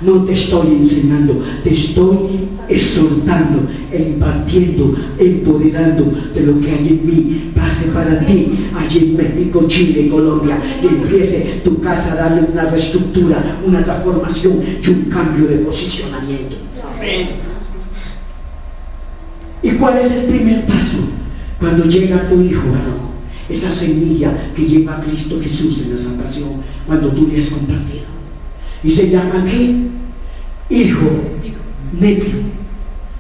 no te estoy enseñando, te estoy exhortando, impartiendo, empoderando de lo que hay en mí, pase para ti, allí en México, Chile, Colombia, y empiece tu casa a darle una reestructura, una transformación y un cambio de posicionamiento.
Amén.
¿Y cuál es el primer paso? Cuando llega tu hijo, varón, esa semilla que lleva a Cristo Jesús en la salvación, cuando tú le has compartido. Y se llama ¿qué? Hijo nepio.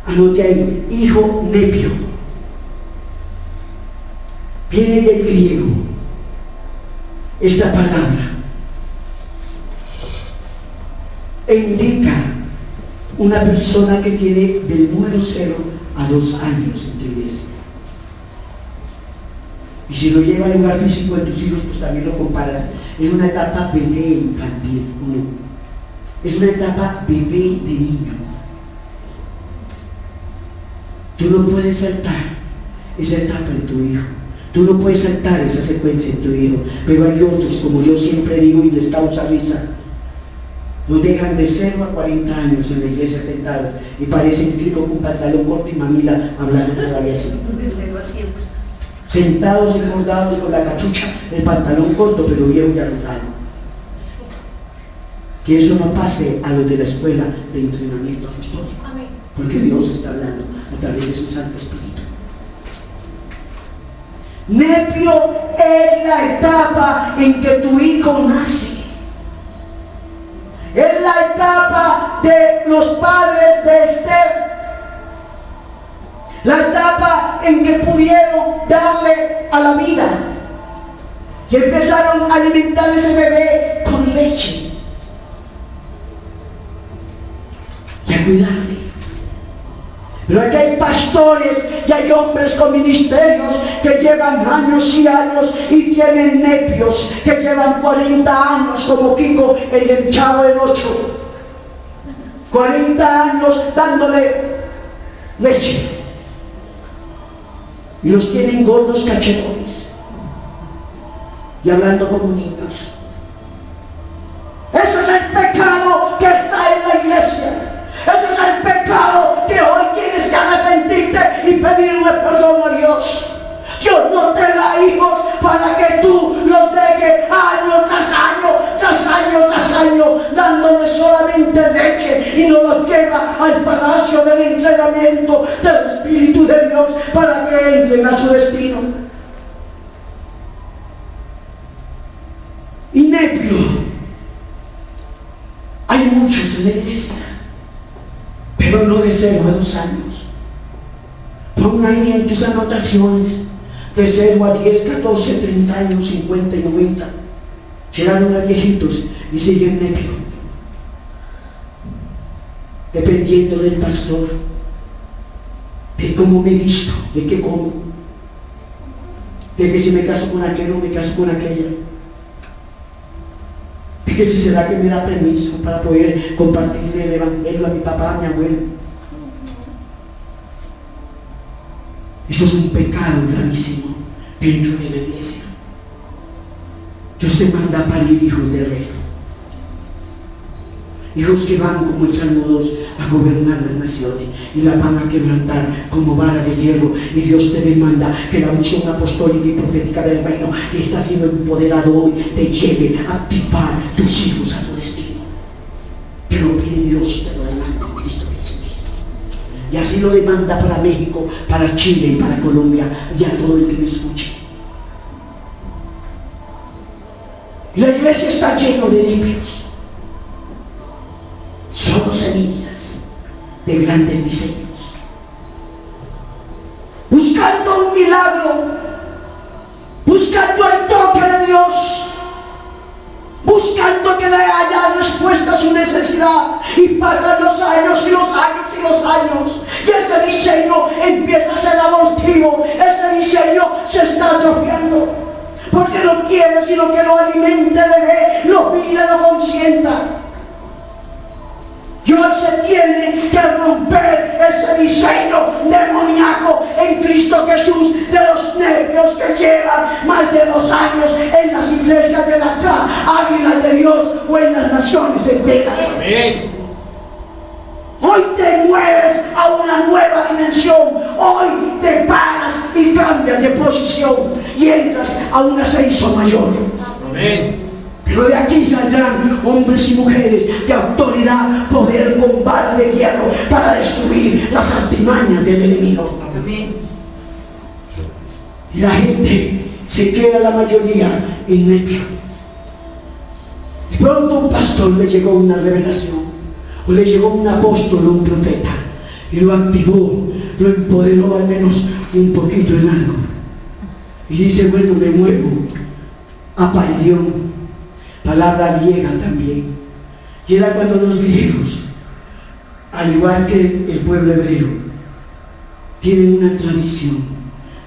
Anote ahí, hijo nepio. Viene del griego. esta palabra indica una persona que tiene del número 0 a 2 años en tu iglesia. Y si lo lleva al lugar físico de tus hijos, pues también lo comparas. Es una etapa bebé infantil, ¿no? Es una etapa bebé de niño. Tú no puedes saltar esa etapa en tu hijo. Tú no puedes saltar esa secuencia en tu hijo. Pero hay otros, como yo siempre digo y les causa risa, los dejan de 0 a 40 años en la iglesia sentados y parecen Crico con pantalón corto y mamila hablando todavía así.
De 0 a siempre.
Sentados y colgados con la cachucha, el pantalón corto pero viejo y arrugado. Que eso no pase a los de la escuela de entrenamiento apostólico.
Amén.
Porque Dios está hablando a través de su Santo Espíritu. Nepio es la etapa en que tu hijo nace. Es la etapa de los padres de Esther. La etapa en que pudieron darle a la vida. Y empezaron a alimentar a ese bebé con leche. Y a cuidarle. Pero aquí hay pastores y hay hombres con ministerios que llevan años y años y tienen nepios que llevan 40 años como Kiko, el del Chavo del 8. 40 años dándole leche. Y los tienen gordos cachetones. Y hablando como niños. Ese es el pecado que está en la iglesia. Ese es el pecado que hoy tienes que arrepentirte y pedirle perdón a Dios. Dios no te da hijos para que tú los dejes año tras año, tras año, tras año, dándole solamente leche y no los lleva al palacio del entrenamiento del Espíritu de Dios para que entren a su destino. Y nepio, hay muchos en la iglesia, pero no de 0 a 2 años. Pon ahí en tus anotaciones de 0 a 10, 14, 30 años, 50 y 90. Llegaron a viejitos y siguen nepio. Dependiendo del pastor, de cómo me visto, de qué como, de que si me caso con aquel o me caso con aquella. De que si será que me da permiso para poder compartirle el evangelio a mi papá, a mi abuelo. Eso es un pecado gravísimo dentro de la iglesia. Dios te manda a parir hijos de rey. Hijos que van como el Salmo 2 a gobernar las naciones y las van a quebrantar como vara de hierro. Y Dios te demanda que la unción apostólica y profética del reino que está siendo empoderado hoy te lleve a activar tus hijos a tu destino. Te lo pide Dios, te lo demanda en Cristo Jesús. Y así lo demanda para México, para Chile y para Colombia y a todo el que me escuche. La iglesia está llena de nepios. Son semillas de grandes diseños. Buscando un milagro, buscando el toque de Dios, buscando que le haya respuesta a su necesidad. Y pasan los años y los años y los años. Y ese diseño empieza a ser abortivo. Ese diseño se está atrofiando. Porque no quiere sino que lo alimente, le dé, lo pida, lo consienta. Y hoy se tiene que romper ese diseño demoníaco en Cristo Jesús de los nepios que llevan más de 2 años en las iglesias de la Águilas de Dios o en las naciones enteras.
Amén.
Hoy te mueves a una nueva dimensión. Hoy te paras y cambias de posición y entras a un ascenso mayor.
Amén.
Pero de aquí saldrán hombres y mujeres de autoridad, poder con vara de hierro para destruir las artimañas del enemigo.
Amén.
Y la gente se queda, la mayoría, en nepio. De pronto un pastor le llegó una revelación, o le llegó un apóstol o un profeta, y lo activó, lo empoderó al menos un poquito en algo. Y dice, bueno, me muevo apaidión, palabra griega también. Y era cuando los griegos, al igual que el pueblo hebreo, tienen una tradición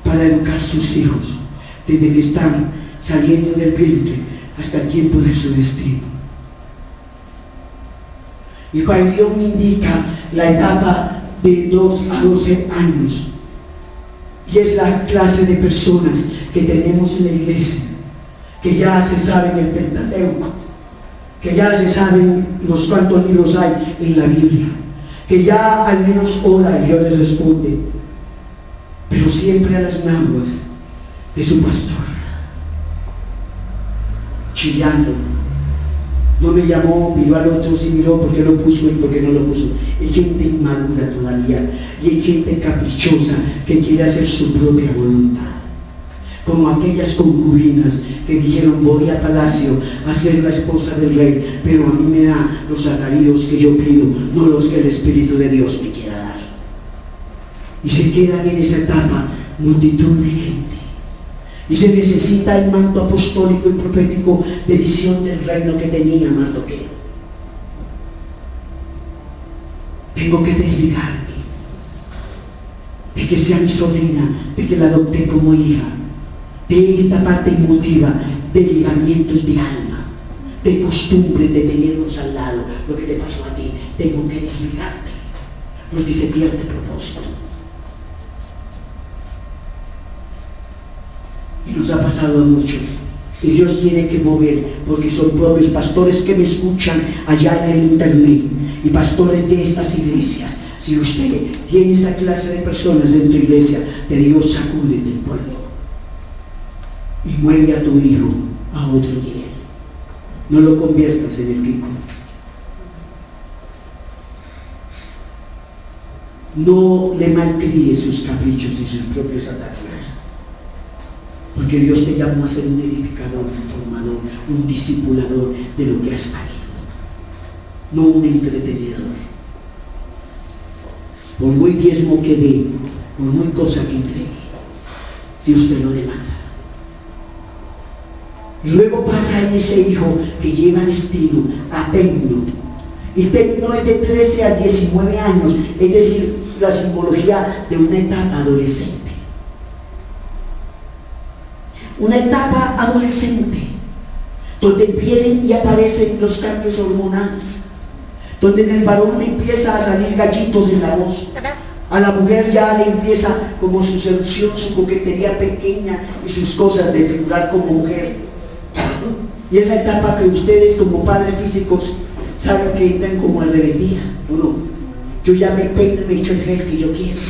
para educar sus hijos desde que están saliendo del vientre hasta el tiempo de su destino. Y paidión indica la etapa de 2 a 12 años. Y es la clase de personas que tenemos en la iglesia, que ya se saben el Pentateuco, que ya se saben los cuantos libros hay en la Biblia, que ya al menos ora y Dios les responde, pero siempre a las náuseas de su pastor, chillando. No me llamó, miró al otro, si miró porque lo puso y porque no lo puso. Hay gente inmadura todavía y hay gente caprichosa que quiere hacer su propia voluntad. Como aquellas concubinas que dijeron: voy a palacio a ser la esposa del rey, pero a mí me da los atavíos que yo pido, no los que el Espíritu de Dios me quiera dar. Y se quedan en esa etapa multitud de gente. Y se necesita el manto apostólico y profético de visión del reino que tenía Mardoqueo. Tengo que desligarme de que sea mi sobrina, de que la adopté como hija, de esta parte emotiva, de ligamientos de alma, de costumbres, de tenerlos al lado. Lo que te pasó a ti, tengo que desligarte, porque se pierde propósito. Y nos ha pasado a muchos, y Dios tiene que mover, porque son propios pastores que me escuchan allá en el internet y pastores de estas iglesias. Si usted tiene esa clase de personas en tu iglesia, te digo: sacúdete del polvo y mueve a tu hijo a otro nivel. No lo conviertas en el Kiko. No le malcríes sus caprichos y sus propios ataques. Porque Dios te llamó a ser un edificador, un formador, un discipulador de lo que has parido, no un entretenedor. Por muy diezmo que dé, por muy cosa que entregue, Dios te lo demanda. Y luego pasa en ese hijo que lleva destino a Tecno. Y Tecno es de 13 a 19 años, es decir, la simbología de una etapa adolescente. Una etapa adolescente donde vienen y aparecen los cambios hormonales, donde en el varón le empieza a salir gallitos en la voz, a la mujer ya le empieza como su seducción, su coquetería pequeña y sus cosas de figurar como mujer. Y es la etapa que ustedes como padres físicos saben que entran como en rebeldía. No, yo ya me peino y me echo el gel que yo quiero.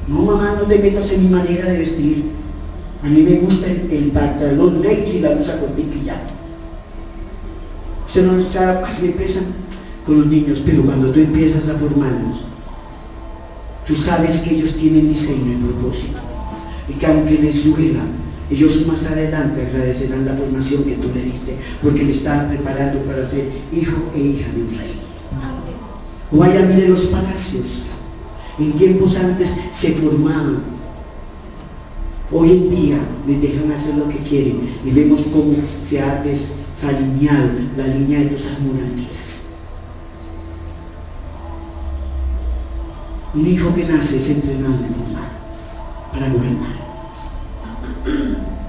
No, mamá, no te metas en mi manera de vestir. A mí me gusta el pantalón leggings y la blusa con piquilla. Usted no sabe, así empiezan con los niños, pero cuando tú empiezas a formarlos, tú sabes que ellos tienen diseño y propósito, y que aunque les duela, ellos más adelante agradecerán la formación que tú le diste, porque le están preparando para ser hijo e hija de un rey. O vaya, mire los palacios. En tiempos antes se formaban. Hoy en día les dejan hacer lo que quieren y vemos cómo se ha desalineado la línea de esas monarquías. Un hijo que nace es entrenado para gobernar.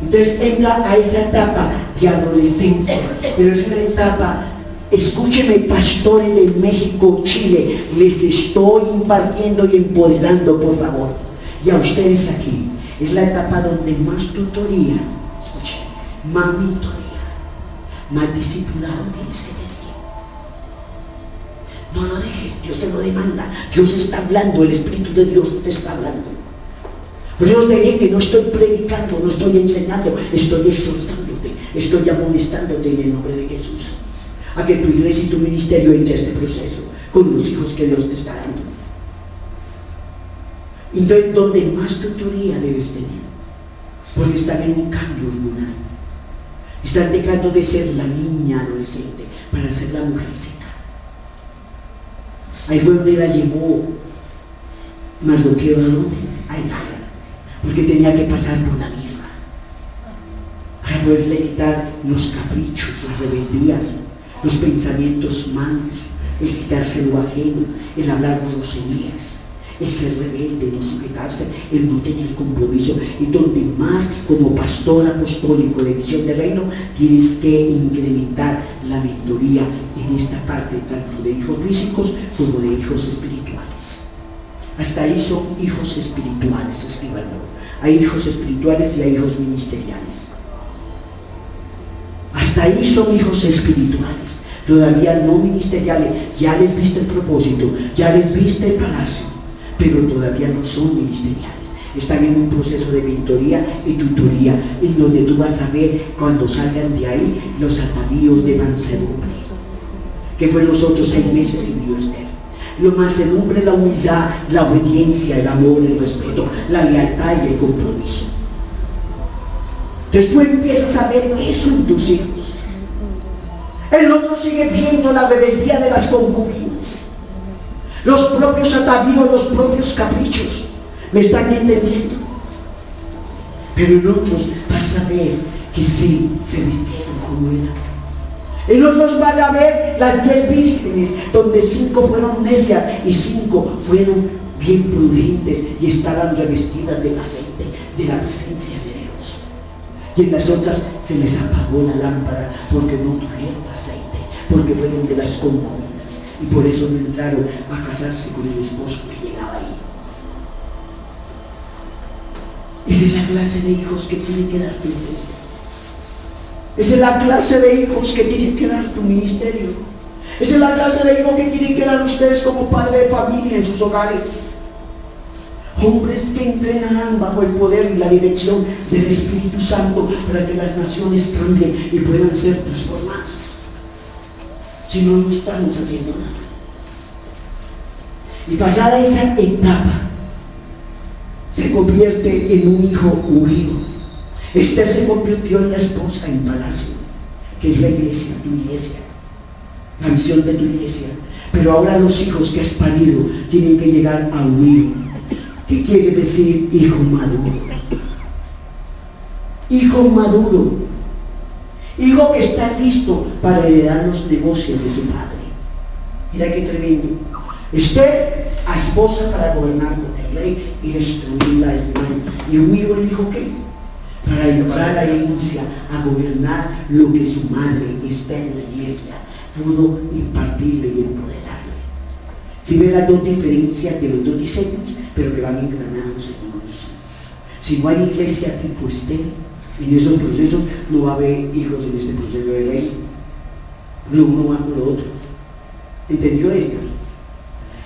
Entonces entra a esa etapa de adolescencia, pero es una etapa, escúcheme, pastores de México, Chile, les estoy impartiendo y empoderando, por favor, y a ustedes aquí. Es la etapa donde más tutoría, escuchen, más mentoría, más discipulado tienes que tener. No lo dejes, Dios te lo demanda. Dios está hablando, el Espíritu de Dios te está hablando. Por eso te dije que no estoy predicando, no estoy enseñando, estoy exhortándote, estoy amonestándote en el nombre de Jesús, a que tu iglesia y tu ministerio entre a este proceso con los hijos que Dios te está dando. Entonces, donde más tutoría debes tener, porque están en un cambio hormonal, están dejando de ser la niña adolescente para ser la mujercita. Ahí fue donde la llevó Mardoqueo, ¿a dónde? A Hegai, porque tenía que pasar por la mirra para pero es de quitar los caprichos, las rebeldías, los pensamientos malos, el quitarse lo ajeno, el hablar groserías, el ser rebelde, no sujetarse, el no tener compromiso. Y donde más, como pastor apostólico de Visión de Reino, tienes que incrementar la mentoría en esta parte, tanto de hijos físicos como de hijos espirituales. Hasta ahí son hijos espirituales, escríbanlo. Hay hijos espirituales y hay hijos ministeriales. Hasta ahí son hijos espirituales, todavía no ministeriales. Ya les viste el propósito, ya les viste el palacio, pero todavía no son ministeriales. Están en un proceso de mentoría y tutoría, en donde tú vas a ver cuando salgan de ahí los atavíos de mansedumbre, que fue los otros 6 meses en Dios Esther. Lo mansedumbre, la humildad, la obediencia, el amor, el respeto, la lealtad y el compromiso. Entonces tú empiezas a ver eso en tus hijos. El otro sigue viendo la rebeldía de las concubinas, los propios atavíos, los propios caprichos. ¿Me están entendiendo? Pero en otros vas a ver que sí se vistieron como era. En otros van a ver las 10 vírgenes, donde 5 fueron necias y 5 fueron bien prudentes y estaban revestidas del aceite de la presencia de Dios. Y en las otras se les apagó la lámpara porque no tuvieron aceite, porque fueron de las concubinas y por eso no entraron a casarse con el esposo que llegaba ahí. Esa es la clase de hijos que tiene que dar tu iglesia. Esa es la clase de hijos que tienen que dar tu ministerio. Esa es la clase de hijos que tienen que dar ustedes como padre de familia en sus hogares. Hombres que entrenarán bajo el poder y la dirección del Espíritu Santo para que las naciones cambien y puedan ser transformadas. Si no, no estamos haciendo nada. Y pasada esa etapa, se convierte en un hijo ungido. Esther se convirtió en la esposa en palacio, que es la iglesia, tu iglesia, la misión de tu iglesia. Pero ahora los hijos que has parido tienen que llegar a unir. ¿Qué quiere decir hijo maduro? Hijo maduro, hijo que está listo para heredar los negocios de su padre. Mira qué tremendo. Esther, a esposa para gobernar con el rey y destruir la Israel. Y huido el hijo que para entrar a la herencia, a gobernar lo que su madre está en la iglesia pudo impartirle y empoderarle. Si ven las dos diferencias de los dos diseños, pero que van engranados en uno mismo. Si no hay iglesia tipo Esther, en esos procesos no va a haber hijos en este proceso de ley. Lo uno va con lo otro. ¿Entendió ella?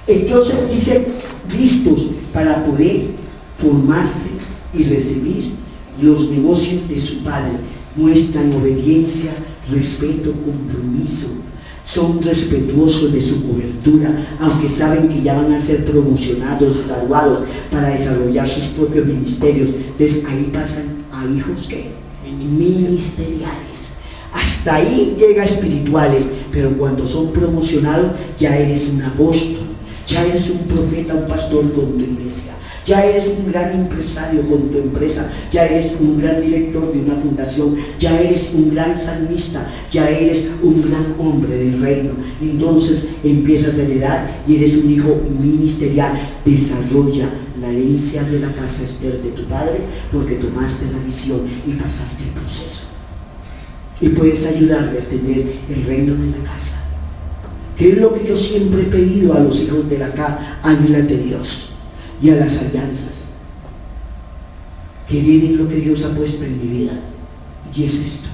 Entonces dice, listos para poder formarse y recibir los negocios de su padre. Muestran obediencia, respeto, compromiso. Son respetuosos de su cobertura, aunque saben que ya van a ser promocionados, graduados para desarrollar sus propios ministerios. Entonces ahí pasan a hijos ¿qué? Ministeriales. Hasta ahí llega espirituales, pero cuando son promocionados ya eres un apóstol, ya eres un profeta, un pastor con tu iglesia. Ya eres un gran empresario con tu empresa, ya eres un gran director de una fundación, ya eres un gran salmista, ya eres un gran hombre del reino. Entonces empiezas a heredar y eres un hijo ministerial. Desarrolla la herencia de la casa Esther de tu padre porque tomaste la visión y pasaste el proceso. Y puedes ayudarle a extender el reino de la casa. Que es lo que yo siempre he pedido a los hijos de la casa, águilas de Dios. Y a las alianzas, que hereden lo que Dios ha puesto en mi vida, y es esto,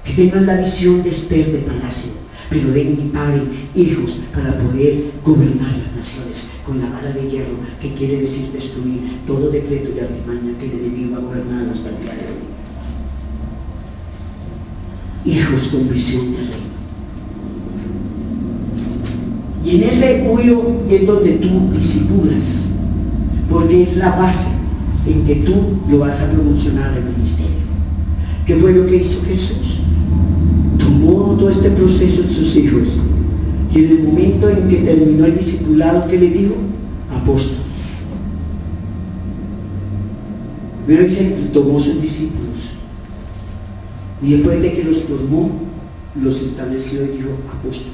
que tengan la visión de Esther de palacio, pero den y paren hijos para poder gobernar las naciones con la vara de hierro, que quiere decir destruir todo decreto y artimaña que el enemigo va a gobernar hasta el día de hoy. Hijos con visión de reino. Y en ese huyo es donde tú disipulas, porque es la base en que tú lo vas a promocionar al ministerio. ¿Qué fue lo que hizo Jesús? Tomó todo este proceso en sus hijos y en el momento en que terminó el discipulado, ¿qué le dijo? Apóstoles. Vean que tomó sus discípulos Y después de que los formó, los estableció y dijo apóstoles.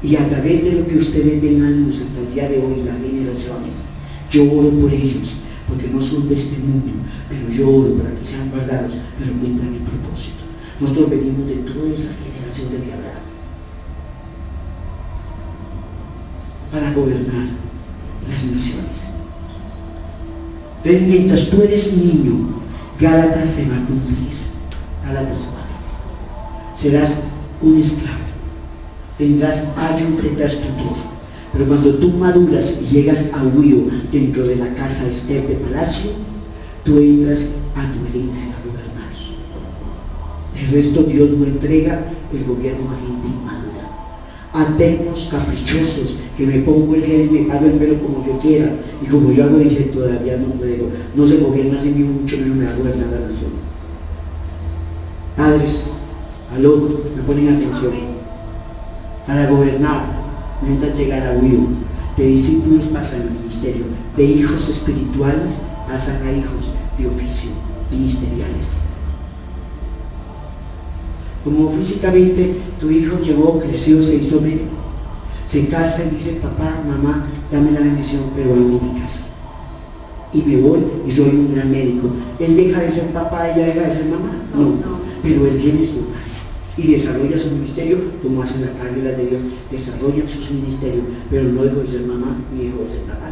Y a través de lo que ustedes den a luz hasta el día de hoy, las generaciones, yo oro por ellos, porque no son de este mundo, pero yo oro para que sean guardados, pero cumplan el propósito. Nosotros venimos de toda esa generación de Abraham para gobernar las naciones. Entonces, mientras tú eres niño, Gálatas se va a cumplir. Gálatas 4. Serás un esclavo. Tendrás ayo tras tutor. Pero cuando tú maduras y llegas a huío dentro de la casa Esther de palacio, tú entras a tu herencia a gobernar. El resto Dios no entrega el gobierno a gente inmadura, a tecnos caprichosos, que me pongo el gel y me pago el pelo como yo quiera, y como yo hago, dice, todavía no puedo, no se gobierna así ni mucho, ni me va a gobernar la nación. Padres, aló, me ponen atención. Para gobernar, mientras llegar a huío, de discípulos pasan al ministerio, de hijos espirituales pasan a hijos de oficio, ministeriales. Como físicamente tu hijo llegó, creció, se hizo médico, se casa y dice, papá, mamá, dame la bendición, pero hago mi casa. Y me voy y soy un gran médico. ¿Él deja de ser papá, ella deja de ser mamá? No, pero él tiene su lugar y desarrolla su ministerio como hacen las águilas de Dios, desarrollan sus ministerios, pero no dejo de ser mamá ni dejo de ser papá.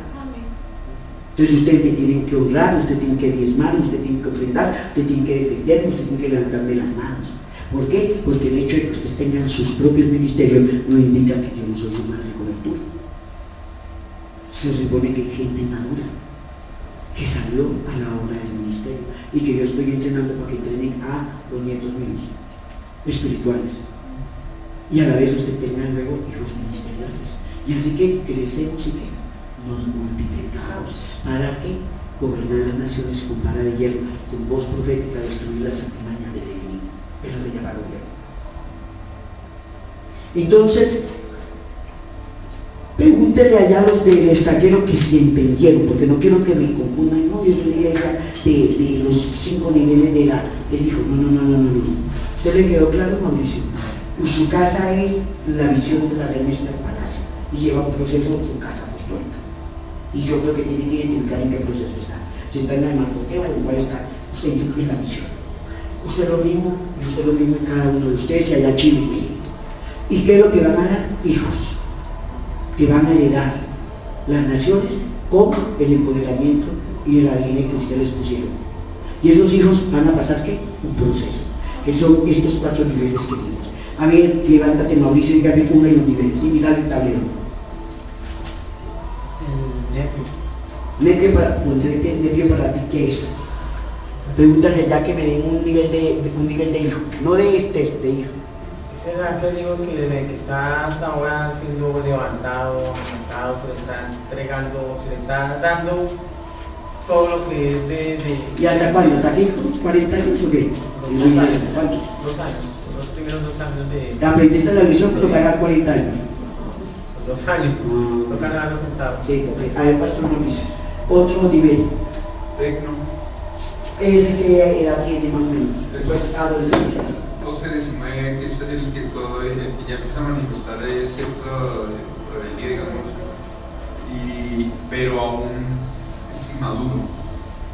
Entonces ustedes me tienen que honrar, ustedes tienen que diezmar, ustedes tienen que ofrendar, ustedes tienen que defenderme, ustedes tienen que levantarme las manos. ¿Por qué? Porque el hecho de que ustedes tengan sus propios ministerios no indica que yo no soy su madre cobertura. Se supone que hay gente madura que salió a la obra del ministerio y que yo estoy entrenando para que entrenen a los nietos míos espirituales, y a la vez usted tenga luego hijos ministeriales, y así que crecemos y que nos multiplicamos para que gobernar las naciones con vara de hierro, con voz profética, destruir las artimañas del enemigo. Eso se llama gobierno. Entonces, pregúntele allá a los del estaquero que si entendieron, porque no quiero que me confundan. No, yo soy la iglesia de los 5 niveles de la del hijo. No. ¿Usted le quedó claro, Mauricio? Su casa es la visión de la reina del palacio y lleva un proceso en su casa apostólica. Y yo creo que tiene que identificar en qué proceso está. Si está en la Mardoqueo o en cuál está, usted en la misión. Usted lo mismo, y usted lo mismo en cada uno de ustedes, y allá Chile y México. ¿Y qué es lo que van a dar? Hijos que van a heredar las naciones con el empoderamiento y el ADN que ustedes pusieron. Y esos hijos van a pasar ¿qué? Un proceso, que son estos 4 niveles que vimos. A ver, levántate, Mauricio, y dígame uno de los niveles, y mira el tablero. Nepe para ti, ¿qué es? Pregúntale ya que me den un nivel de hijo, no de Esther, de hijo.
Ese ángel digo que desde que está hasta ahora siendo levantado, se le está entregando, se le está dando todo lo que es de...
¿Y hasta cuándo? ¿Hasta aquí? ¿40 años o qué? ¿Cuántos?
2 años, los primeros 2 años de...
Aprendiste la visión, pero pagar 40 años.
2 años, toca nada los centavos.
Sí, a ver, pastor Mauricio, otro nivel. ¿Ese qué edad tiene más o menos? Pues adolescencia.
12, 19, que es el que todo el que ya empieza a manifestar cierta rebeldía, digamos, pero aún es inmaduro.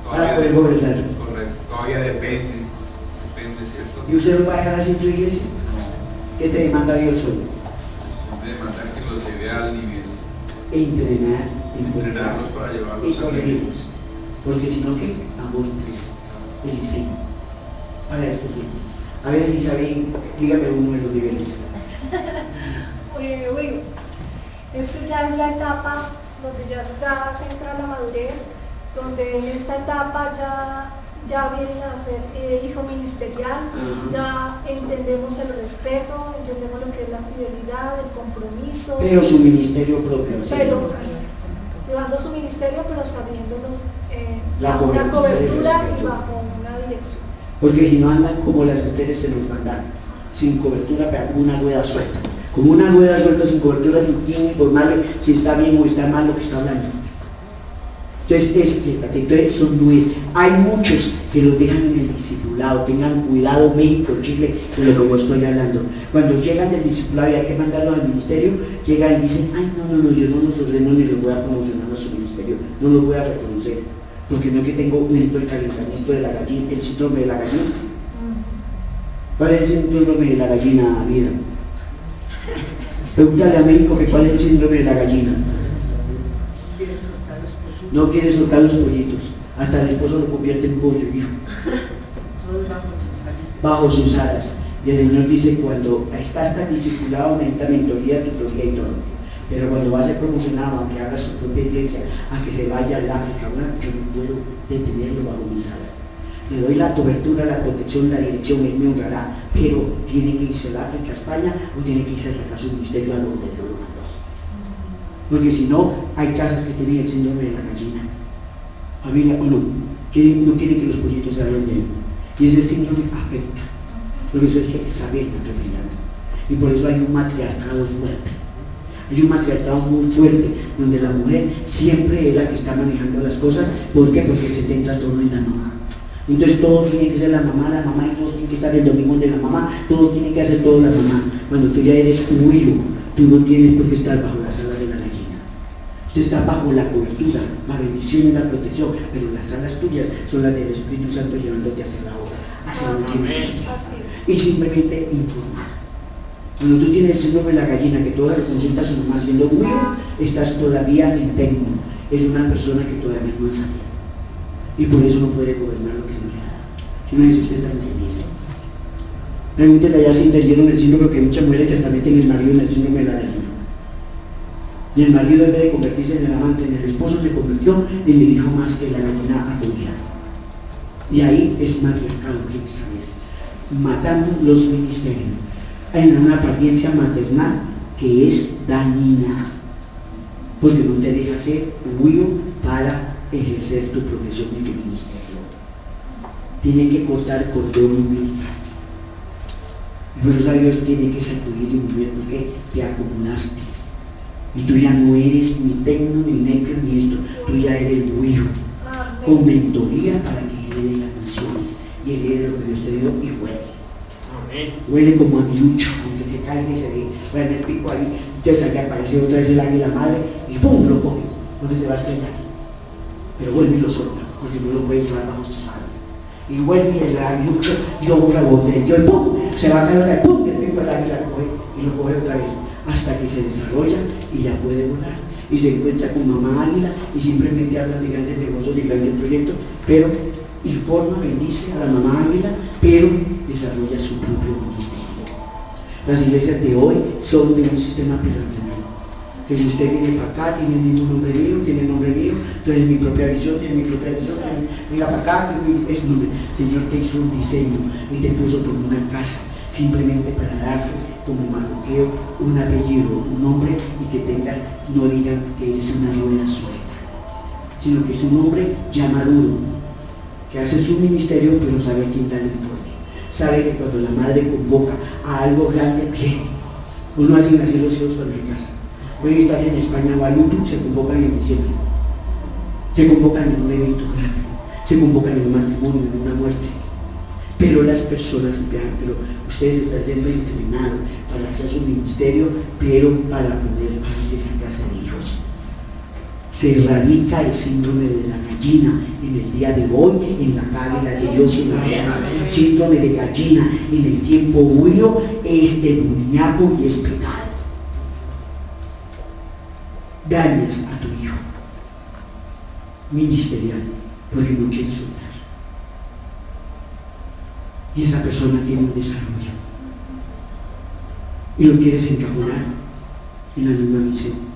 Para poder gobernar.
Correcto, todavía depende, ¿cierto?
¿Y usted lo va a dejar así en su iglesia? ¿Qué te demanda Dios hoy?
Me demanda que los lleve al nivel.
Entrenarlos
para llevarlos
y corregirlos. Porque si no, ¿qué? Abortes el diseño para este tiempo. A ver, Elizabeth, dígame uno de los niveles.
Esa ya es la etapa donde ya se entra la madurez, donde en esta etapa ya vienen a ser hijo ministerial, ya entendemos el respeto, entendemos lo que es la fidelidad, el compromiso.
Pero su ministerio propio.
Pero llevando su ministerio, pero sabiéndolo
bajo
una cobertura y bajo una dirección.
Porque si no andan como las Esteres se nos mandan, sin cobertura, pero como una rueda suelta. Como una rueda suelta sin cobertura, sin quién informarle si está bien o está mal lo que está hablando. Entonces, entonces son 9. Hay muchos que los dejan en el discipulado. Tengan cuidado, México, Chile, de lo que yo estoy hablando. Cuando llegan del discipulado y hay que mandarlos al ministerio, llegan y dicen, ay, no, yo no los ordeno ni los voy a promocionar a su ministerio, no los voy a reconocer, porque no es que tengo el calentamiento de la gallina, el síndrome de la gallina. ¿Cuál es el síndrome de la gallina, vida? Pregúntale a México que cuál es el síndrome de la gallina. No quiere soltar los pollitos, hasta el esposo lo convierte en pollo, hijo. Bajo sus alas. Y el Señor dice, cuando estás tan discipulado, necesitas mentoría, tutoría y todo. Pero cuando va a ser promocionado a que haga su propia iglesia, a que se vaya al África, yo no puedo detenerlo bajo mis alas. Le doy la cobertura, la protección, la dirección, él me honrará, pero tiene que irse al África, a España, o tiene que irse a sacar su ministerio a donde Dios lo mandó. Porque si no, hay casas que tienen el síndrome de la gallina. Familia, o no quieren que los pollitos se hablen de él. Y ese síndrome afecta. Porque eso es que saber lo que opinando. Y por eso hay un matriarcado fuerte. Hay un matriarcado muy fuerte, donde la mujer siempre es la que está manejando las cosas. ¿Por qué? Porque se centra todo en la mamá. Entonces todos tienen que ser la mamá, y todos tienen que estar el domingo de la mamá, todos tienen que hacer todo la mamá. Cuando tú ya eres un hijo, tú no tienes por qué estar bajo las alas de la gallina. Usted está bajo la cobertura, la bendición y la protección, pero las alas tuyas son las del Espíritu Santo llevándote hacia la obra, hacia donde tienes que ir. Y simplemente informar. Cuando tú tienes el síndrome de la gallina, que toda la consulta a su mamá siendo muy, estás todavía en término. Es una persona que todavía no ha salido. Y por eso no puede gobernar lo que no le ha dado. Si no, usted está en el mismo. Pregúntele allá si entendieron el síndrome, que muchas mujeres que hasta meten el marido en el síndrome de la gallina. Y el marido, en vez de convertirse en el amante, en el esposo, se convirtió en el hijo más que la gallina apoyada. Y ahí es matriarcado, que saber. Matando los ministerios en una apariencia maternal que es dañina, porque no te deja ser huido para ejercer tu profesión y tu ministerio. Tiene que cortar cordón umbilical. Por eso Dios tiene que sacudir y mover, porque te acumulaste. Y tú ya no eres ni tecno, ni necro, ni esto. Tú ya eres hijo. Con mentoría para que herede las naciones y herede lo que Dios te dio y huele. Huele como aguilucho, aunque se caiga y se ve, en el pico ahí, entonces aquí aparece otra vez el águila madre y ¡pum! Lo coge, donde se va a estrellar. Pero vuelve y lo suelta, porque no lo puede llevar bajo su sangre. Y vuelve y el aguilucho, y luego rebote, y ¡pum! Se va a caer otra vez, ¡pum! El pico del águila lo coge y lo coge otra vez, hasta que se desarrolla y ya puede volar. Y se encuentra con mamá águila y simplemente habla de grandes negocios, de grandes proyectos, pero informa, bendice a la mamá águila, pero desarrolla su propio ministerio. Las iglesias de hoy son de un sistema piramidal. Que si usted viene para acá, tiene el mismo nombre mío, tiene el nombre mío, tiene mi propia visión, venga para acá, es nombre. El Señor te hizo un diseño y te puso por una casa, simplemente para darte como Mardoqueo un apellido, un nombre, y que tenga, no digan que es una rueda suelta, sino que es un hombre ya maduro, que hace su ministerio, pero sabe quién da el informe. Sabe que cuando la madre convoca a algo grande, viene. Uno hace así los hijos cuando hay casa. Hoy están en España o a YouTube, se convocan en diciembre. Se convocan en un evento grande. Se convocan en un matrimonio, en una muerte. Pero las personas empiezan, pero ustedes están siendo entrenados para hacer su ministerio, pero para poder hacer esa clase de hijos. Se radica el síndrome de la gallina en el día de hoy, en la cábala de Dios y la alianza. Síndrome de gallina en el tiempo huido es demoníaco y es pecado. Dañas a tu hijo ministerial porque no quieres soltar. Y esa persona tiene un desarrollo y lo quieres encajonar en la misma misión.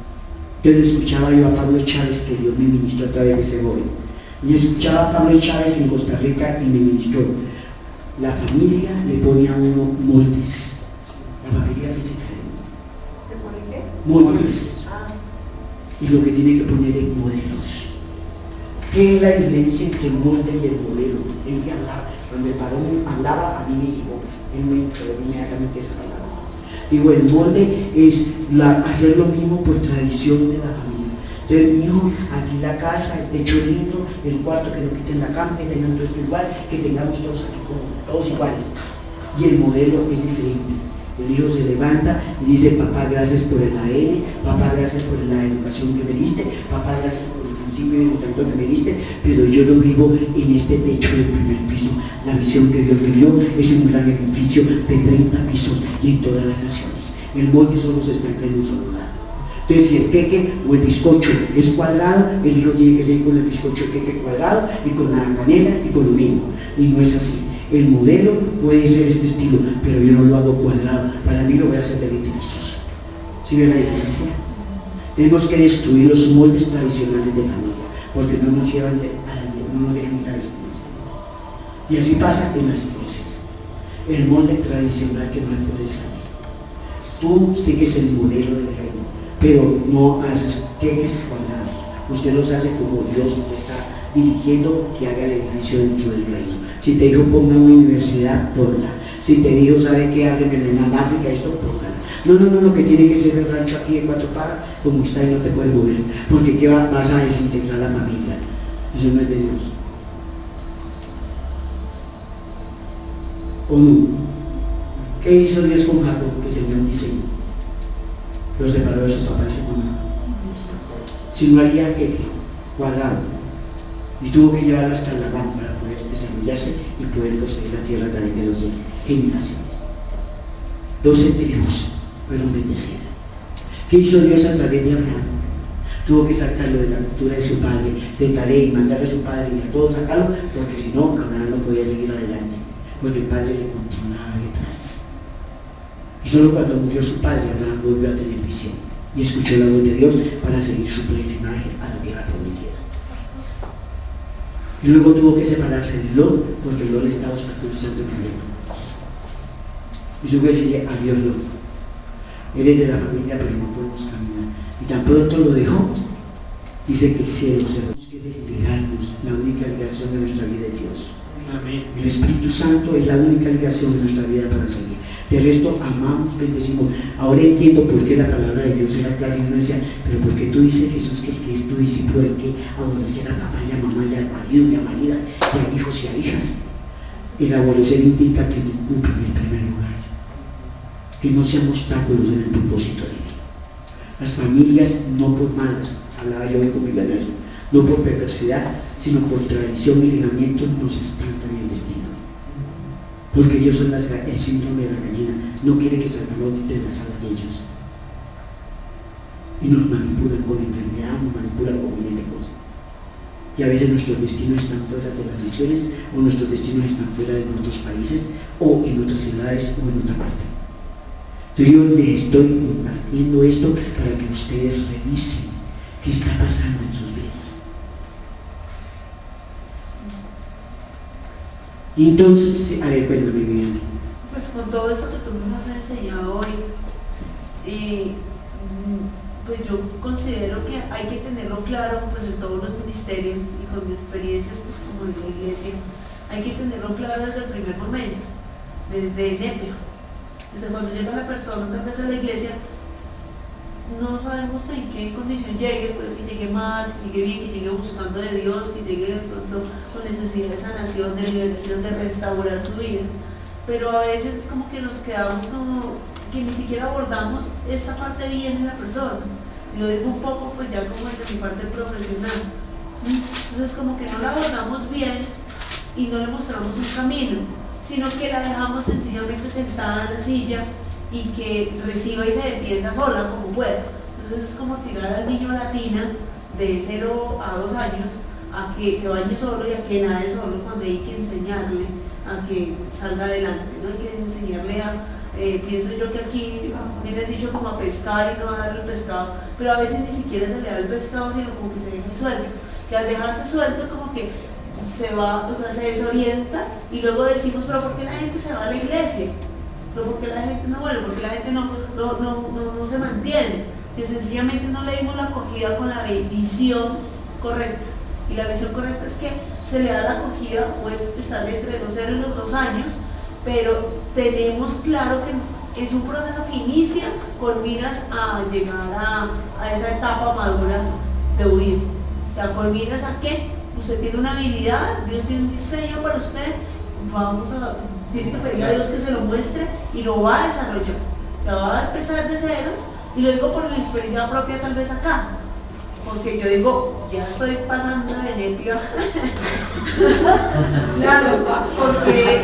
Entonces escuchaba yo a Pablo Chávez, que Dios me ministró a través de ese joven, y escuchaba a Pablo Chávez en Costa Rica y me ministró. La familia le pone a uno moldes, la familia física.
¿Le pone qué?
Moldes. Y lo que tiene que poner es modelos. ¿Qué es la diferencia entre el molde y el modelo? Él que hablaba, cuando el varón hablaba, a mí me dijo, él me inmediatamente esa palabra. Digo, el molde es hacer lo mismo por tradición de la familia. Entonces, mi hijo, aquí la casa, el techo lindo, el cuarto, que no quiten la cama, que tengan todo esto igual, que tengamos todos aquí todos iguales. Y el modelo es diferente. El hijo se levanta y dice: papá, gracias por el ADN, papá, gracias por la educación que me diste, papá, gracias por el principio y el tanto que me diste, pero yo no vivo en este techo del primer piso. La visión que Dios me dio es un gran edificio de 30 pisos y en todas las naciones. El molde solo se estanca en un solo lado. Entonces, si el queque o el bizcocho es cuadrado, el hijo tiene que ser con el bizcocho queque cuadrado y con la canela y con lo mismo. Y no es así. El modelo puede ser este estilo, pero yo no lo hago cuadrado. Para mí lo voy a hacer de 20 pisos. ¿Sí ve la diferencia? Tenemos que destruir los moldes tradicionales de familia, porque no nos llevan no nos dejan ir a la iglesia. Y así pasa en las iglesias. El molde tradicional que no puede salir. Tú sigues el modelo del reino, pero no haces queques cuadrados. Usted los hace como Dios está dirigiendo que haga el edificio dentro del reino. Si te dijo ponga una universidad, ponla. Si te dijo, ¿sabe qué? Hablen en África, esto, póngala. No, que tiene que ser el rancho aquí de 4 paras, como está y no te puedes mover, porque ¿qué vas a desintegrar la familia? Eso no es de Dios. ¿O no? ¿Qué hizo Dios con Jacob, que tenía un diseño? Los separó de sus papás y su mamá. Si no había que cuadrado, y tuvo que llevarlo hasta la mano para poder desarrollarse y poder poseer la tierra a través de 12 generaciones. 12 tribus fueron bendecidas. ¿Qué hizo Dios a través de Abraham? Tuvo que sacarlo de la cultura de su padre, de Taré, y mandarle a su padre y a todos sacarlo, porque si no, Abraham no podía seguir adelante, porque el padre le controlaba detrás. Y solo cuando murió su padre, Abraham volvió a tener visión y escuchó la voz de Dios para seguir su peregrinaje a la tierra prometida. Y luego tuvo que separarse de Lot, porque Lot le estaba obstaculizando el problema. Y tuvo que decirle: adiós, Lot, eres de la familia, pero no podemos caminar. Y tan pronto lo dejó, dice que el cielo se nos quiere ligarnos, la única ligación de nuestra vida es Dios.
Amén.
El Espíritu Santo es la única ligación de nuestra vida para seguir. De resto, amamos, bendecimos. Ahora entiendo por qué la palabra de Dios era clara y uno decía: pero ¿por qué tú dices, Jesús, que es tu discípulo el que aborrecer a papá y a mamá y al marido y a marida y a hijos y a hijas? El aborrecer indica que no cumplen el primer lugar, que no sean obstáculos en el propósito de Dios. Las familias, no por malas, hablaba yo hoy con mi eso, no por perversidad, sino por tradición y ligamiento, nos estancan en el destino. Porque ellos son el síndrome de la gallina, no quiere que salgamos de las alas de ellos. Y nos manipulan con enfermedad, nos manipulan con miles de cosas. Y a veces nuestros destinos están fuera de las naciones, o nuestros destinos están fuera de nuestros países, o en otras ciudades, o en otra parte. Entonces yo les estoy compartiendo esto para que ustedes revisen qué está pasando en sus vidas. Y entonces, a ver, cuéntame, Viviana.
Pues con todo esto que tú nos has enseñado hoy, pues yo considero que hay que tenerlo claro, pues en todos los ministerios y con mis experiencias, pues como en la iglesia, hay que tenerlo claro desde el primer momento, desde Nepeo, desde cuando llega la persona tal vez a la iglesia. No sabemos en qué condición llegue, puede que llegue mal, que llegue bien, que llegue buscando de Dios, que llegue de pronto con necesidad de sanación, de liberación, de restaurar su vida. Pero a veces es como que nos quedamos como que ni siquiera abordamos esta parte bien de la persona. Y lo digo un poco pues ya como desde mi parte profesional. Entonces como que no la abordamos bien y no le mostramos un camino, sino que la dejamos sencillamente sentada en la silla y que reciba y se defienda sola como pueda. Entonces es como tirar al niño a la tina de 0 a 2 años a que se bañe solo y a que nade solo, cuando hay que enseñarle a que salga adelante, ¿no? Hay que enseñarle a, pienso yo que aquí me han dicho como a pescar y no a darle el pescado, pero a veces ni siquiera se le da el pescado, sino como que se deja suelto, que al dejarse suelto como que se va, o sea, se desorienta y luego decimos, pero ¿por qué la gente se va a la iglesia? ¿Pero por qué la gente no vuelve? ¿Por qué la gente no se mantiene? Que sencillamente no le dimos la acogida con la visión correcta. Y la visión correcta es que se le da la acogida, puede estar entre los 0 y los 2 años, pero tenemos claro que es un proceso que inicia con miras a llegar a esa etapa madura de huir. O sea, ¿por miras a qué? Usted tiene una habilidad, Dios tiene un diseño para usted, tiene que pedirle a Dios que se lo muestre y lo va a desarrollar. Se va a empezar de ceros, y lo digo por la experiencia propia tal vez acá, porque yo digo, ya estoy pasando de nepio. Claro, porque,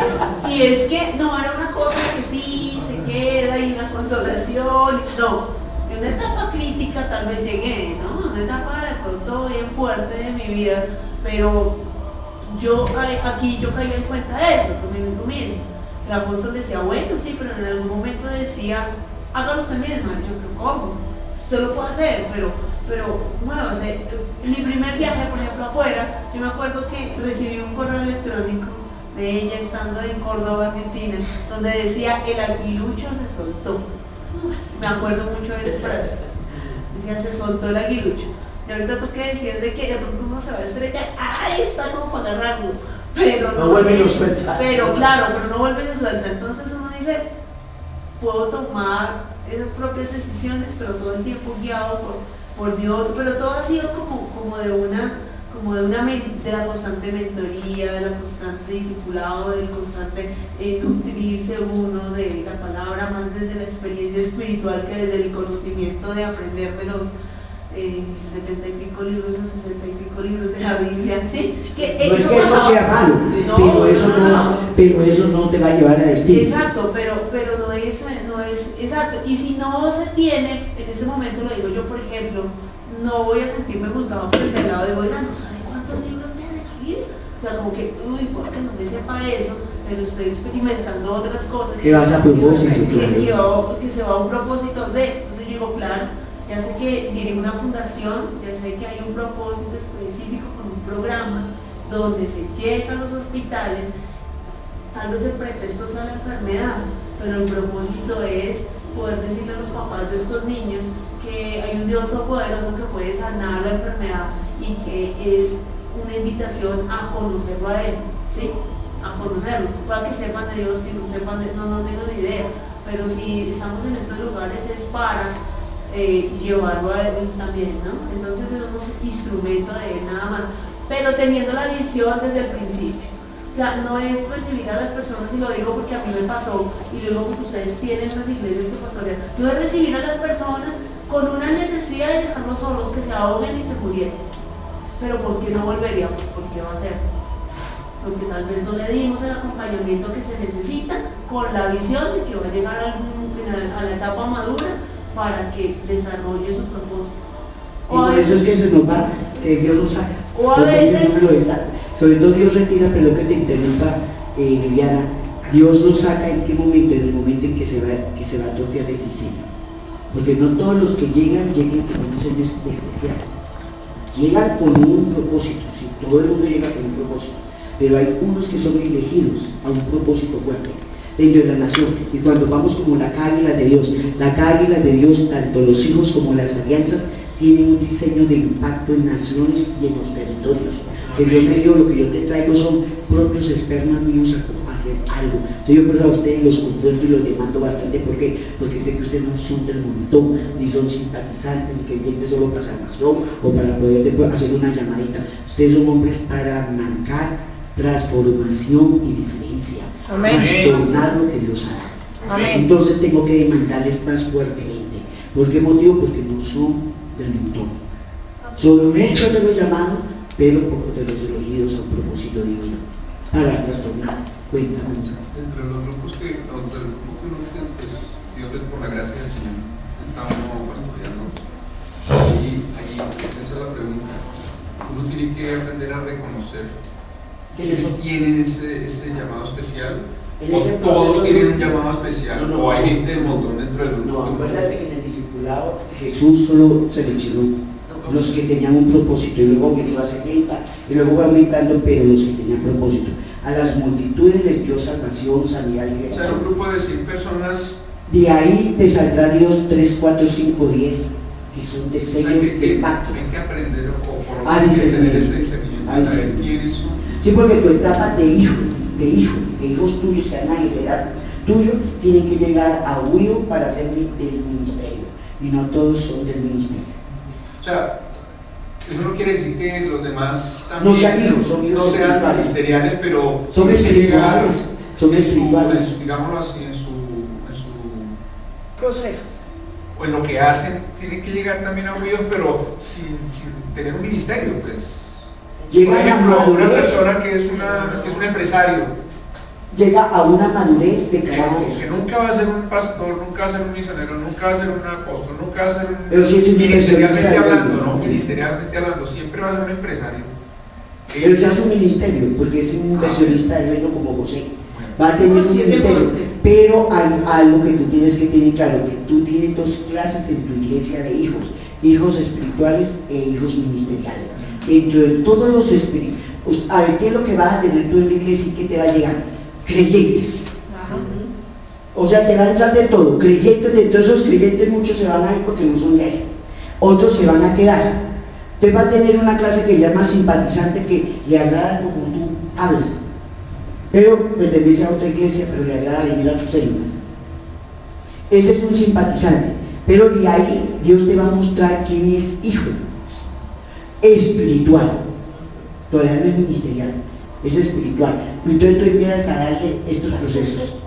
y es que no era una cosa que sí se queda y una consolación, no, en una etapa crítica tal vez llegué, ¿no? Una etapa de pronto bien fuerte de mi vida, pero aquí yo caí en cuenta de eso, conmigo mismo. El apóstol decía, bueno, sí, pero en algún momento decía, hágalo usted mismo. Yo, pero ¿cómo? Usted lo puede hacer, pero muévase. En mi primer viaje, por ejemplo, afuera, yo me acuerdo que recibí un correo electrónico de ella estando en Córdoba, Argentina, donde decía, el aguilucho se soltó. Me acuerdo mucho de esa frase. Decía, se soltó el aguilucho. Y ahorita tú que decías de que de pronto uno se va a estrellar, ¡ay! Está como para agarrarlo. Pero
no vuelve y lo suelta.
Pero claro, pero no vuelve y lo suelta. Entonces uno dice, puedo tomar esas propias decisiones, pero todo el tiempo guiado por Dios, pero todo ha sido como de la constante mentoría, de la constante discipulado, del constante nutrirse uno de la palabra, más desde la experiencia espiritual que desde el conocimiento de aprender de los 70 y pico libros o 60 y pico libros de la Biblia, ¿sí?
No es que eso sea malo, pero eso no te va a llevar a destino.
Exacto, pero no es exacto. Y si no se tiene, en ese momento lo digo yo, por ejemplo, no voy a sentirme juzgado por el de al lado de, oiga, no sabe cuántos libros tiene la Biblia. O sea, como que, uy, porque no me sepa eso, pero estoy experimentando otras cosas.
Que vas a propósito,
que se va a un propósito de, entonces yo digo, claro, ya sé que dirijo una fundación, ya sé que hay un propósito específico con un programa donde se llega a los hospitales, tal vez el pretexto sea la enfermedad, pero el propósito es poder decirle a los papás de estos niños que hay un Dios todopoderoso que puede sanar la enfermedad y que es una invitación a conocerlo a Él, ¿sí? A conocerlo, para que sepan de Dios, que no sepan no tengo ni idea, pero si estamos en estos lugares es para llevarlo a Él también, ¿no? Entonces somos instrumento de Él nada más, pero teniendo la visión desde el principio. O sea, no es recibir a las personas, y lo digo porque a mí me pasó, y lo digo porque ustedes tienen las iglesias que pastorean, no es recibir a las personas con una necesidad de dejarlos solos, que se ahoguen y se murieran. Pero ¿por qué no volveríamos? ¿Por qué va a ser? Porque tal vez no le dimos el acompañamiento que se necesita con la visión de que va a llegar a la etapa madura para que desarrolle su propósito.
Y por eso es que se nos va, que Dios nos saca.
O a veces...
Sobre todo Dios retira, pero que te interrumpa, Viviana, Dios nos saca en qué momento, en el momento en que se va a atrofiar el diseño. Porque no todos los que llegan con un diseño especial. Llegan con un propósito, si todo el mundo llega con un propósito, pero hay unos que son elegidos a un propósito fuerte dentro de la nación. Y cuando vamos como la cáguila de Dios, tanto los hijos como las alianzas tienen un diseño de impacto en naciones y en los territorios. Que Dios me dio, lo que yo te traigo son propios espermas míos a cómo hacer algo. Entonces yo por eso a ustedes los confronto y los demando bastante, porque sé que ustedes no son del montón, ni son simpatizantes, ni que vienen solo para salvación o para poder hacer una llamadita. Ustedes son hombres para marcar transformación y diferencia.
Amén.
Trastornar lo que Dios haga.
Amén.
Entonces tengo que demandarles más fuertemente. ¿Por qué motivo? Porque no son del montón. Son muchos de los llamados, pero pocos de los elegidos a un propósito divino para trastornar. Cuéntanos.
Entre los grupos que pues, Dios por la gracia del Señor estamos pastoreando, y ahí esa es la pregunta. Uno tiene que aprender a reconocer ¿quiénes tienen ese llamado especial? ¿O todos tienen un llamado especial? ¿O hay gente del montón dentro del grupo?
No, acuérdate que en el discipulado Jesús solo seleccionó los que tenían un propósito, y luego que iba a 70, y luego va aumentando, pero los que tenían propósito. A las multitudes les dio salvación, sanidad y liberación.
O sea, un grupo de 100 personas.
De ahí te saldrá Dios 3, 4, 5, 10, que son de sello de pacto.
Hay que aprender, o por lo menos tener ese discernimiento. ¿Quiénes son?
Sí, porque tu etapa de hijos tuyos que van a heredar tuyo, tienen que llegar a huido para ser del ministerio, y no todos son del ministerio.
O sea, Eso no quiere decir que los demás también
No sean hijos, son hijos
no sean
espirituales.
ministeriales, pero
Son
tienen que llegar
espirituales, son
en su,
espirituales.
digámoslo así, en su
Proceso.
o en lo que hacen, tienen que llegar también a unidos, pero sin tener un ministerio, pues.
Llega
Por
a la
ejemplo, una
madurez.
persona que es un empresario,
Llega a una madurez de
que
carácter.
nunca va a ser un pastor, nunca va a ser un misionero, nunca va a ser un apóstol, nunca va a ser un
Pero sí es un
ministerialmente
inversionista.
hablando, ¿no? Ministerialmente hablando, siempre va a ser un empresario.
Pero se hace un ministerio, porque es un inversionista del reino como José. Va a tener un
Como siete
ministerio,
montes.
pero hay algo que tú tienes que tener claro, que tú tienes dos clases en tu iglesia de hijos, hijos espirituales e hijos ministeriales. Dentro de todos los espíritus, a ver, ¿qué es lo que vas a tener tú en la iglesia y qué te va a llegar? Creyentes. O sea, te va a entrar de todo, creyentes, de todos esos creyentes muchos se van a ir porque no son de ahí, otros se van a quedar. Usted va a tener una clase que llama simpatizante, que le agrada como tú hablas, pero pertenece a otra iglesia, pero le agrada venir a tu célula. Ese es un simpatizante, pero de ahí Dios te va a mostrar quién es hijo espiritual, todavía no es ministerial, es espiritual. Entonces tú empiezas a darle estos procesos.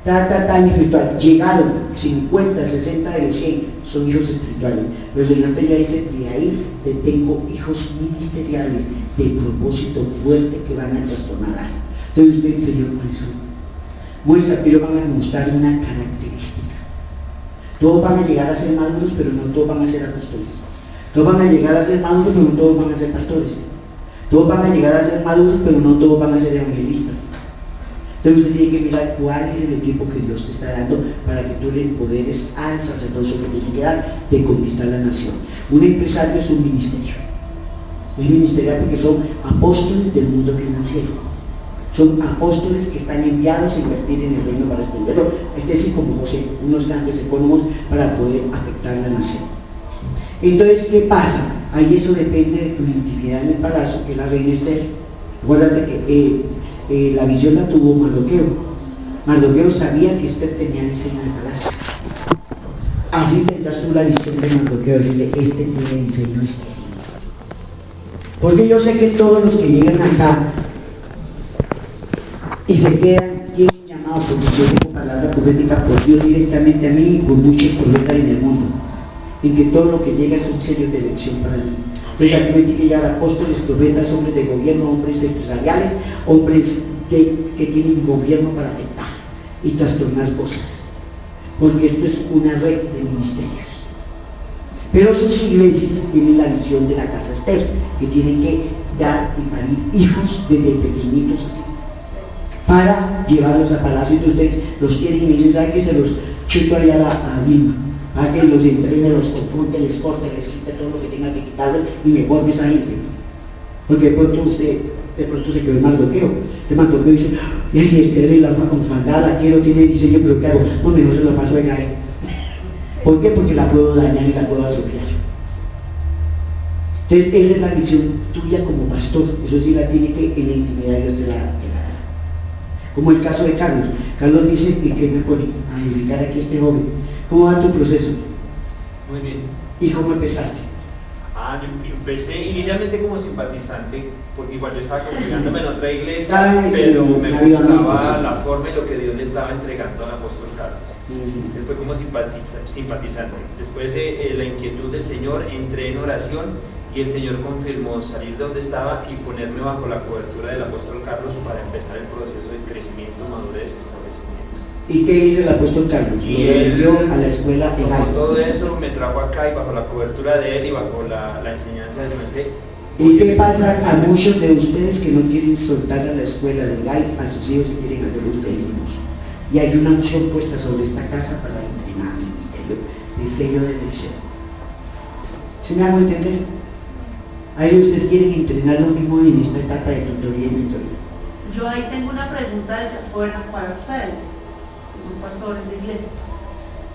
Tan espiritual. Llegaron 50, 60 de los 100, son hijos espirituales. Pero el Señor te dice, de ahí te tengo hijos ministeriales de propósito fuerte que van a trastornar algo. Entonces usted, Señor, por eso muestra, pero van a mostrar una característica. Todos van a llegar a ser maduros, pero no todos van a ser apóstoles. Todos van a llegar a ser maduros, pero no todos van a ser pastores. Todos van a llegar a ser maduros, pero no todos van a ser evangelistas. Entonces usted tiene que mirar cuál es el equipo que Dios te está dando para que tú le empoderes al sacerdocio que tiene que dar de conquistar la nación. Un empresario es un ministerio. Es ministerial porque son apóstoles del mundo financiero. Son apóstoles que están enviados a invertir en el reino para extenderlo. Este es como José, unos grandes economos para poder afectar la nación. Entonces, ¿qué pasa? Ahí eso depende de tu intimidad en el palacio, que es la reina Esther. Acuérdate que la visión la tuvo Mardoqueo. Mardoqueo sabía que Esther tenía diseño de palacio. Así tendrás tú la visión de Mardoqueo, decirle, este tiene diseño específico. Porque yo sé que todos los que llegan acá y se quedan, tienen llamados, porque yo tengo palabra profética por Dios directamente a mí y por muchos profetas en el mundo, en que todo lo que llega es un sello de elección para mí. Entonces aquí me tiene que llegar apóstoles, profetas, hombres de gobierno, hombres empresariales, hombres que tienen gobierno para afectar y trastornar cosas, porque esto es una red de ministerios. Pero sus iglesias tienen la visión de la casa Esther, que tienen que dar y parir hijos desde pequeñitos así, para llevarlos a palacio. Entonces los quieren y me dicen, ¿sabe que se los chuto allá a Vilma? Para que los entrene, los confronte, les corte, les quite todo lo que tenga que quitarle y me forme esa gente. Porque de pronto usted, de pronto se quedó en Mardoqueo. De Mardoqueo dice, ay, Esther y la orfandad la quiero, tiene diseño, pero ¿qué hago? No, mejor se lo paso a ella. ¿Por qué? Porque la puedo dañar y la puedo atrofiar. Entonces esa es la misión tuya como pastor. Eso sí la tiene que en la intimidad Dios te la da. Como el caso de Carlos. Carlos dice, ¿y qué me pone? A dedicar aquí a este joven. ¿Cómo va tu proceso?
Muy bien.
¿Y cómo empezaste?
Yo empecé inicialmente como simpatizante, porque igual yo estaba congregándome en otra iglesia, pero me gustaba la forma y lo que Dios le estaba entregando al apóstol Carlos. Él fue como simpatizante. Después la inquietud del Señor, entré en oración y el Señor confirmó salir de donde estaba y ponerme bajo la cobertura del apóstol Carlos para empezar el proceso de crecimiento, madurez, establecimiento.
¿Y qué hizo el apóstol Carlos? Lo metió a la escuela de
Como todo eso me trajo acá y bajo la cobertura de él y bajo la enseñanza del Mesías.
¿Y qué pasa a muchos de ustedes que no quieren soltar a la escuela de GAI a sus hijos y quieren hacerlo ustedes mismos? Y hay una unción puesta sobre esta casa para entrenar el ministerio de sello de elección. ¿Sí me hago entender? Ahí ustedes quieren entrenar lo mismo en esta etapa de tutoría y mentoría.
Yo ahí tengo una pregunta desde afuera para ustedes, que son pastores de iglesia.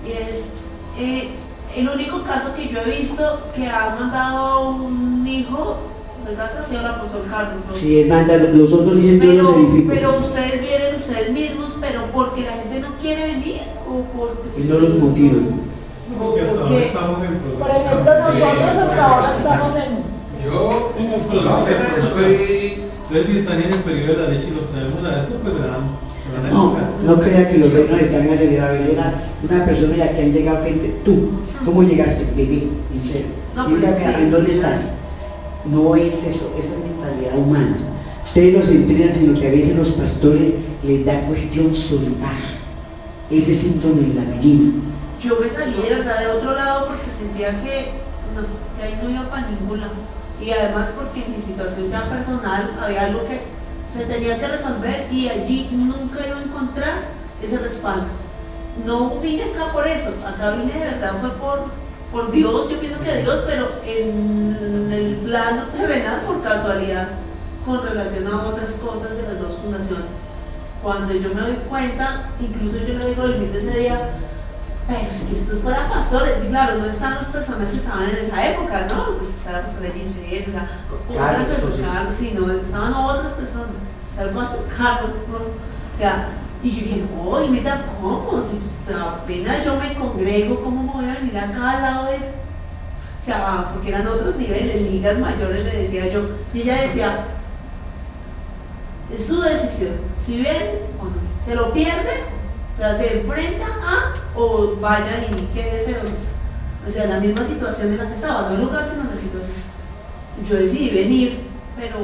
Y es, el único caso que yo he visto que ha mandado un hijo de casa ha sido el apóstol Carlos, ¿no?
Sí, él manda, los otros dicen que los edifican.
Pero ustedes vienen ustedes mismos, pero porque la gente no quiere venir o porque...
Y no los motivan.
Porque hasta ahora estamos en proceso.
Por ejemplo, nosotros hasta ahora estamos
Yo
En este
pues,
caso.
estoy...
Entonces, si están en el periodo de la leche y los traemos a esto, pues se van a
No,
chocar.
no crea que los reinos están acelerados. Una persona ya que han llegado frente. Tú, ¿cómo llegaste? Bebé, en serio.
No,
Mira,
pues, sí,
¿en dónde
sí,
estás? No es eso es mentalidad humana. Ustedes los entrenan, sino que a veces los pastores les da cuestión soltar. Es el síndrome de la gallina.
Yo me salí de verdad de otro lado porque sentía que ahí no iba para ningún lado. Y además porque en mi situación ya personal había algo que se tenía que resolver y allí nunca iba a encontrar ese respaldo. No vine acá por eso, acá vine de verdad fue por Dios, yo pienso que Dios, pero en el plano terrenal por casualidad con relación a otras cosas de las dos fundaciones. Cuando yo me doy cuenta, incluso yo le digo a Luis de ese día, pero es que esto es para pastores, y claro, no están las personas que estaban en esa época, ¿no? Pues está la pastora Giselle, o sea, otras personas, sí, no, estaban otras personas, está el pastor Carlos, o sea, y yo dije, no, y mira, ¿cómo? Si, o sea, apenas yo me congrego, ¿cómo me voy a venir acá al lado de...? O sea, porque eran otros niveles, ligas mayores, le decía yo, y ella decía, es su decisión, si viene o no, se lo pierde, o sea, se enfrenta a o vaya y quédese donde está. O sea, la misma situación en la que estaba, no el lugar, sino la situación. Yo decidí venir, pero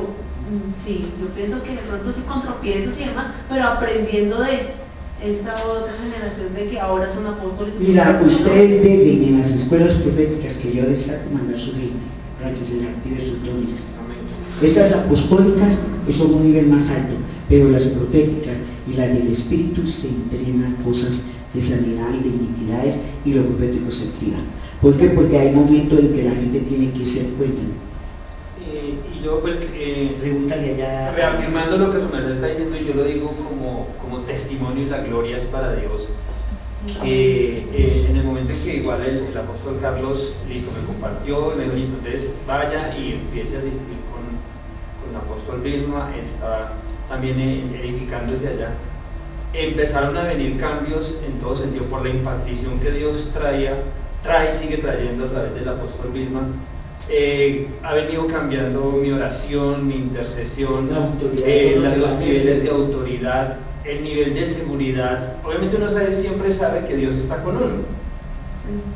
sí, yo pienso que de pronto sí con tropiezos y demás, pero aprendiendo de esta otra generación de que ahora son apóstoles.
Mira, ustedes deben en las escuelas proféticas que yo les hago mandar su gente para que se les active sus dones. Estas apostólicas son un nivel más alto, pero las proféticas y las del Espíritu se entrenan cosas de sanidad y de iniquidades y lo profético se activa. ¿Por qué? Porque hay momentos en que la gente tiene que ser cuenta.
Y yo pues
Pregúntale allá.
reafirmando lo que su merced está diciendo, yo lo digo como testimonio y la gloria es para Dios. Que en el momento en que igual el apóstol Carlos, listo, me compartió, me dijo, listo, entonces vaya y empiece a asistir con el apóstol Vilma, está también edificándose allá. Empezaron a venir cambios en todo sentido por la impartición que Dios trae y sigue trayendo a través del apóstol Vilma. Ha venido cambiando mi oración, mi intercesión, los niveles de autoridad, el nivel de seguridad. Obviamente uno siempre sabe que Dios está con uno,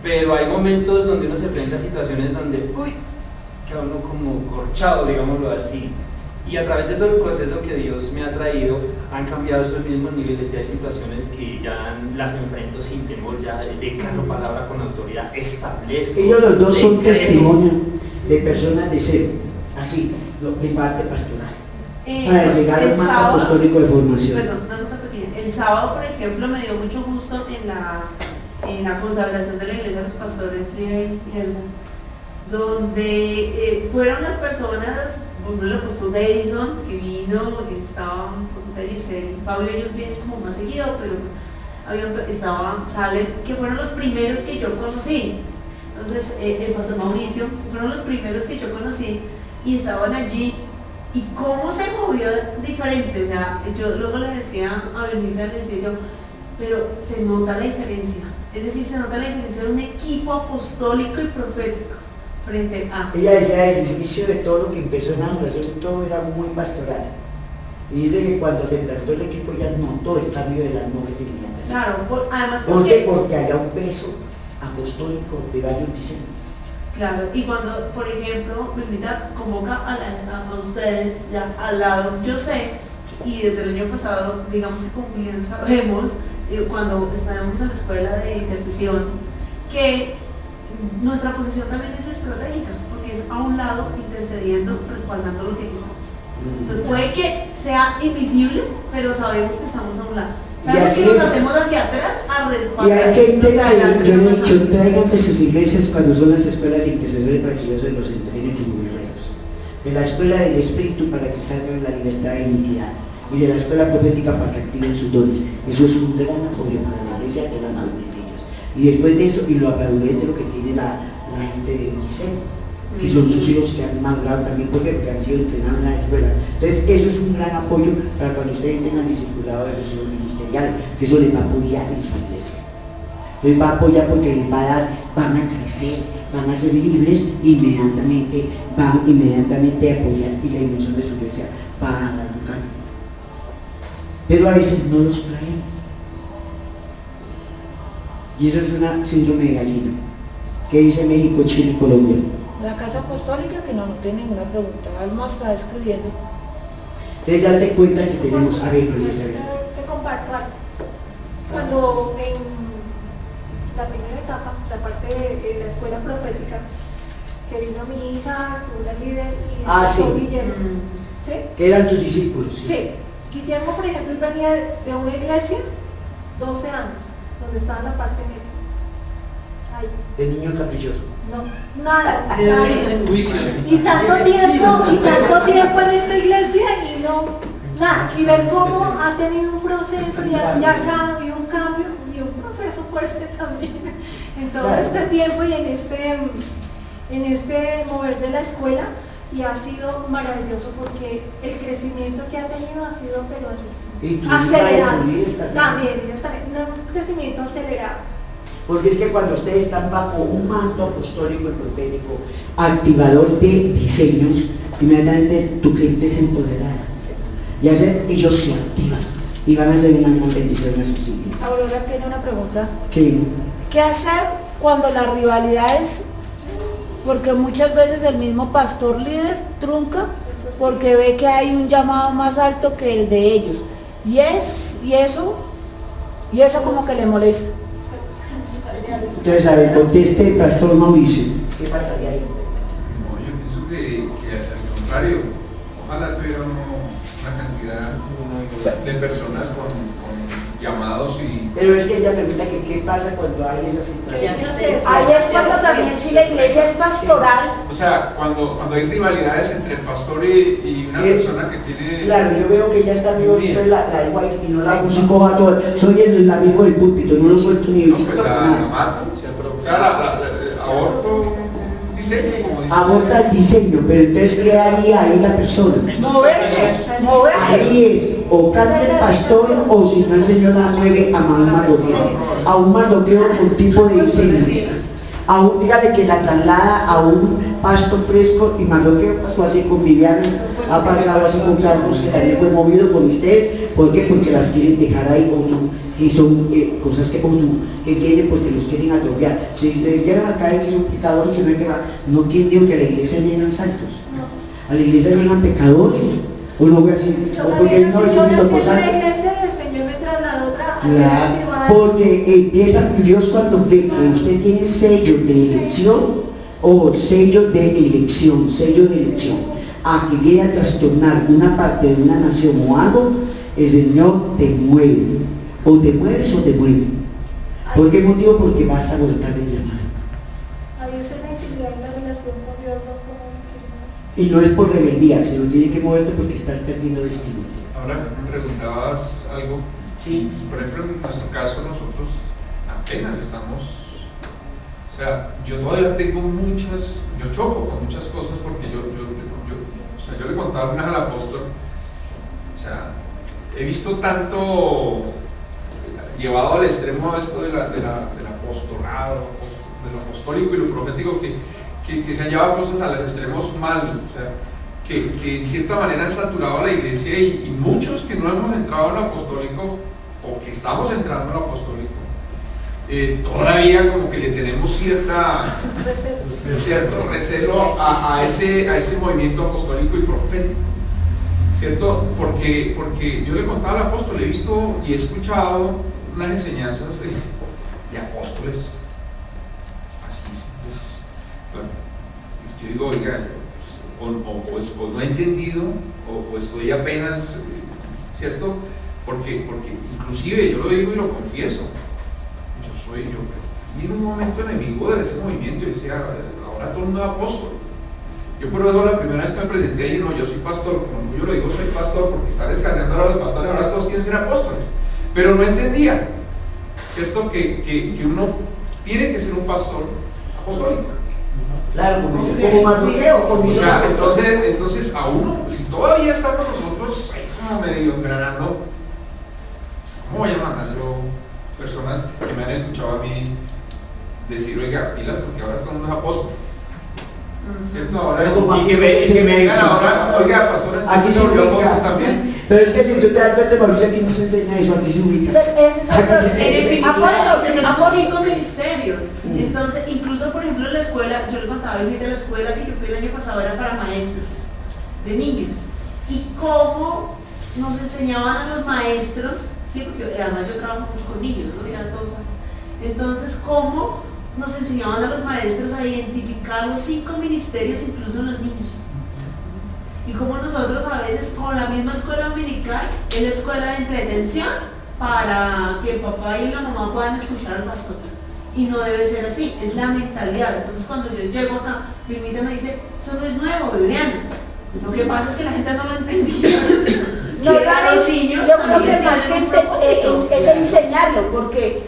pero hay momentos donde uno se enfrenta a situaciones donde, queda uno como corchado, digámoslo así. Y a través de todo el proceso que Dios me ha traído, han cambiado esos mismos niveles. Ya hay situaciones que ya las enfrento sin temor, ya declaro palabra con autoridad, establezco.
Ellos los dos son testimonios de personas de ser, así, de parte pastoral, para llegar al mapa apostólico de formación.
Perdón, una cosa pequeña. El sábado, por ejemplo, me dio mucho gusto en la consagración de la iglesia de los pastores y Elba, donde fueron las personas, por ejemplo, el apóstol Edison, que vino, que estaba con Giselle y Pablo, ellos vienen como más seguido, pero estaba Salem, que fueron los primeros que yo conocí. Entonces, el pastor Mauricio, fueron los primeros que yo conocí y estaban allí. Y cómo se movió diferente, o sea, yo luego le decía a Benita, le decía yo, pero se nota la diferencia, es decir, se nota la diferencia de un equipo apostólico y profético frente a...
Ella decía, el inicio de todo lo que empezó en la oración, todo era muy pastoral. Y dice que cuando se trató el equipo ya notó el cambio de la atmósfera inmediatamente.
Claro, además
¿Por qué? Porque había un peso apostólico de varios diseños.
Claro, y cuando, por ejemplo, Benita convoca a ustedes ya al lado, yo sé, y desde el año pasado, digamos que con Julián sabemos, cuando estábamos en la escuela de intercesión, que nuestra posición también es estratégica, porque es a un lado intercediendo, respaldando lo que aquí estamos. Entonces, puede que sea invisible, pero sabemos que estamos a un lado. Sabemos que nos hacemos hacia atrás a respaldar.
Y hay gente que yo he dicho, traigan de sus iglesias cuando son las escuelas de intercesores para que Dios se los entrene como guerreros. De la escuela del Espíritu para que salgan la libertad e iniquidad. Y de la escuela profética para que activen sus dones. Eso es un gran apoyo para la iglesia, que es la madurez de ellos. Y después de eso, y lo madurez de lo que tiene la gente de Giselle, y son sus hijos que han madurado también porque han sido entrenados en la escuela. Entonces eso es un gran apoyo para cuando ustedes tengan discipulado de los hijos ministeriales, que eso les va a apoyar en su iglesia. les va a apoyar porque les va a dar, van a crecer, van a ser libres, inmediatamente van a apoyar y la ilusión de su iglesia va a dar un cambio. Pero a veces no los traemos. Y eso es una síndrome de gallina. ¿Qué dice México, Chile y Colombia?
La Casa Apostólica, que no tiene ninguna pregunta, Alma está escribiendo.
Entonces ya te cuenta que tenemos, a ver,
Te comparto algo. Cuando en la primera etapa, la parte de la escuela profética, que vino mi hija, estuvo la líder y
sí.
Guillermo. ¿Sí?
Que eran tus discípulos.
Sí. Guillermo, por ejemplo, él venía de una iglesia, 12 años, donde estaba en la parte negra. Ahí.
El niño caprichoso.
No, nada. Y tanto tiempo en esta iglesia y no, nada. Y ver cómo ha tenido un proceso y ha habido un cambio y un proceso fuerte también en todo este tiempo y en este mover de la escuela. Y ha sido maravilloso porque el crecimiento que ha tenido ha sido, pero así, acelerado. También, un crecimiento acelerado.
Porque es que cuando ustedes están bajo un manto apostólico y profético, activador de diseños, inmediatamente tu gente se empoderará. Y ellos se activan y van a hacer una gran bendición a sus hijos.
Aurora tiene una pregunta.
¿Qué
hacer cuando las rivalidades, porque muchas veces el mismo pastor líder trunca porque ve que hay un llamado más alto que el de ellos? Y eso como que le molesta.
Entonces, a ver, conteste el pastor Mauricio. ¿Qué pasaría ahí?
No, yo pienso que al contrario, ojalá tuviera una cantidad de personas con llamados y...
Pero es que ella pregunta que qué pasa cuando hay esa situación.
Ahí es cuando también si la iglesia es pastoral.
O sea, cuando hay rivalidades entre el pastor y una persona que tiene...
Claro, yo veo que ella está vivo, pues la igual y no la músico a todo. Soy el amigo del púlpito, no lo suelto ni...
No, pues la mato. O sea, aborto diseño, como dice.
Aborta el diseño, pero entonces ¿qué haría ahí la persona?
Moverse.
Ahí es, o cambia el pastor, o si no el Señor la mueve a un maldoteo. A un maldoteo con tipo de diseño. Dígale que la traslada a un pasto fresco y maldoteo. Pasó así con Viviana, ha pasado así con Carlos, que también fue movido con ustedes. ¿Por qué? Porque las quieren dejar ahí, y son cosas que quieren porque los quieren atrofiar. Si les llegan a caer que son pecadores, que no hay que dar, no quieren que a la iglesia llenan santos. A la iglesia llenan pecadores. O no voy a decir, o porque no es un porque empieza Dios cuando ve que usted tiene sello de elección o sello de elección, a que viene a trastornar una parte de una nación o algo, el Señor te mueve, o te mueves o te mueve. ¿Por qué motivo? Porque vas a abortar el llamado.
Ahí está la intimidad y la relación con Dios.
Y no es por rebeldía, sino tiene que moverte porque estás perdiendo destino.
Ahora me preguntabas algo.
Sí.
Por ejemplo, en nuestro caso, nosotros apenas estamos. O sea, yo todavía tengo yo choco con muchas cosas porque yo le contaba una al apóstol. O sea, he visto tanto llevado al extremo esto del apostolado, de lo apostólico y lo profético, que se han llevado cosas a los extremos malos, o sea, que en cierta manera han saturado a la iglesia y muchos que no hemos entrado en lo apostólico o que estamos entrando en lo apostólico, todavía como que le tenemos cierto recelo a ese movimiento apostólico y profético. ¿Cierto? Porque yo le contaba al apóstol, he visto y he escuchado unas enseñanzas de apóstoles así simples. Bueno, yo digo, oiga, o no he entendido o estoy apenas, ¿cierto? Porque inclusive yo lo digo y lo confieso, yo fui en un momento enemigo de ese movimiento y decía, ahora todo el mundo es apóstol. Yo por eso la primera vez que me presenté y no, yo soy pastor, como yo lo digo, soy pastor porque están escaseando ahora los pastores, ahora todos quieren ser apóstoles, pero no entendía, ¿cierto? Que uno tiene que ser un pastor apostólico.
Claro, como Mardoqueo,
o sea, entonces a uno, si todavía estamos nosotros ahí como medio engranando, ¿cómo voy a mandarlo? personas que me han escuchado a mí decir, oiga, pilas, porque ahora todo el mundo es apóstol. ¿Cierto? Ahora, y que me digan ahora, oiga, pastor,
aquí se
volvió
ubica
apóstol también.
Pero es que si tú te das cuenta, Mauricio, aquí no se enseña eso, aquí se ubica.
Ese es el proceso.
Tenemos 5 ministerios. Entonces, incluso por ejemplo en la escuela, yo le contaba a de la escuela que yo fui el año pasado era para maestros de niños. Y cómo nos enseñaban a los maestros, sí, porque además yo trabajo mucho con niños, ¿no? Ya todos saben. Entonces, cómo nos enseñaban a los maestros a identificar los 5 ministerios, incluso en los niños. Y como nosotros a veces con la misma escuela dominical es la escuela de entretención para que el papá y la mamá puedan escuchar al pastor. Y no debe ser así, es la mentalidad. Entonces cuando yo llego acá, Vilmita me dice, eso no es nuevo, Viviana. Lo que pasa es que la gente no lo entendía.
No, yo creo que más que es enseñarlo, porque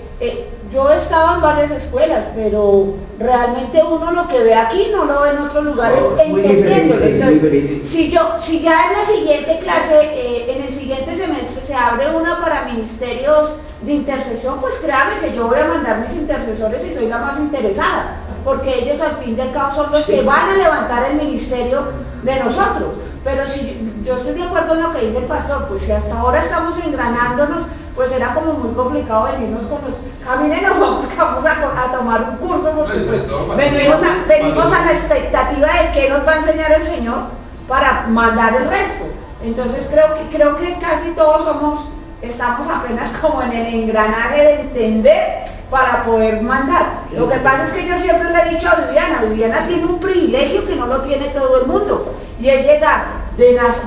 yo he estado en varias escuelas, pero realmente uno lo que ve aquí no lo ve en otros lugares, entendiéndolo. Entonces, si ya en la siguiente clase, en el siguiente semestre se abre una para ministerios de intercesión, pues créame que yo voy a mandar mis intercesores y soy la más interesada, porque ellos al fin y al cabo son los que van a levantar el ministerio de nosotros. Pero si yo estoy de acuerdo en lo que dice el pastor, pues si hasta ahora estamos engranándonos, pues era como muy complicado venirnos con los camines, vamos a tomar un curso, porque pues, venimos a la expectativa de qué nos va a enseñar el Señor para mandar el resto. Entonces creo que casi todos estamos apenas como en el engranaje de entender para poder mandar. Lo que pasa es que yo siempre le he dicho a Viviana tiene un privilegio que no lo tiene todo el mundo, y es llegar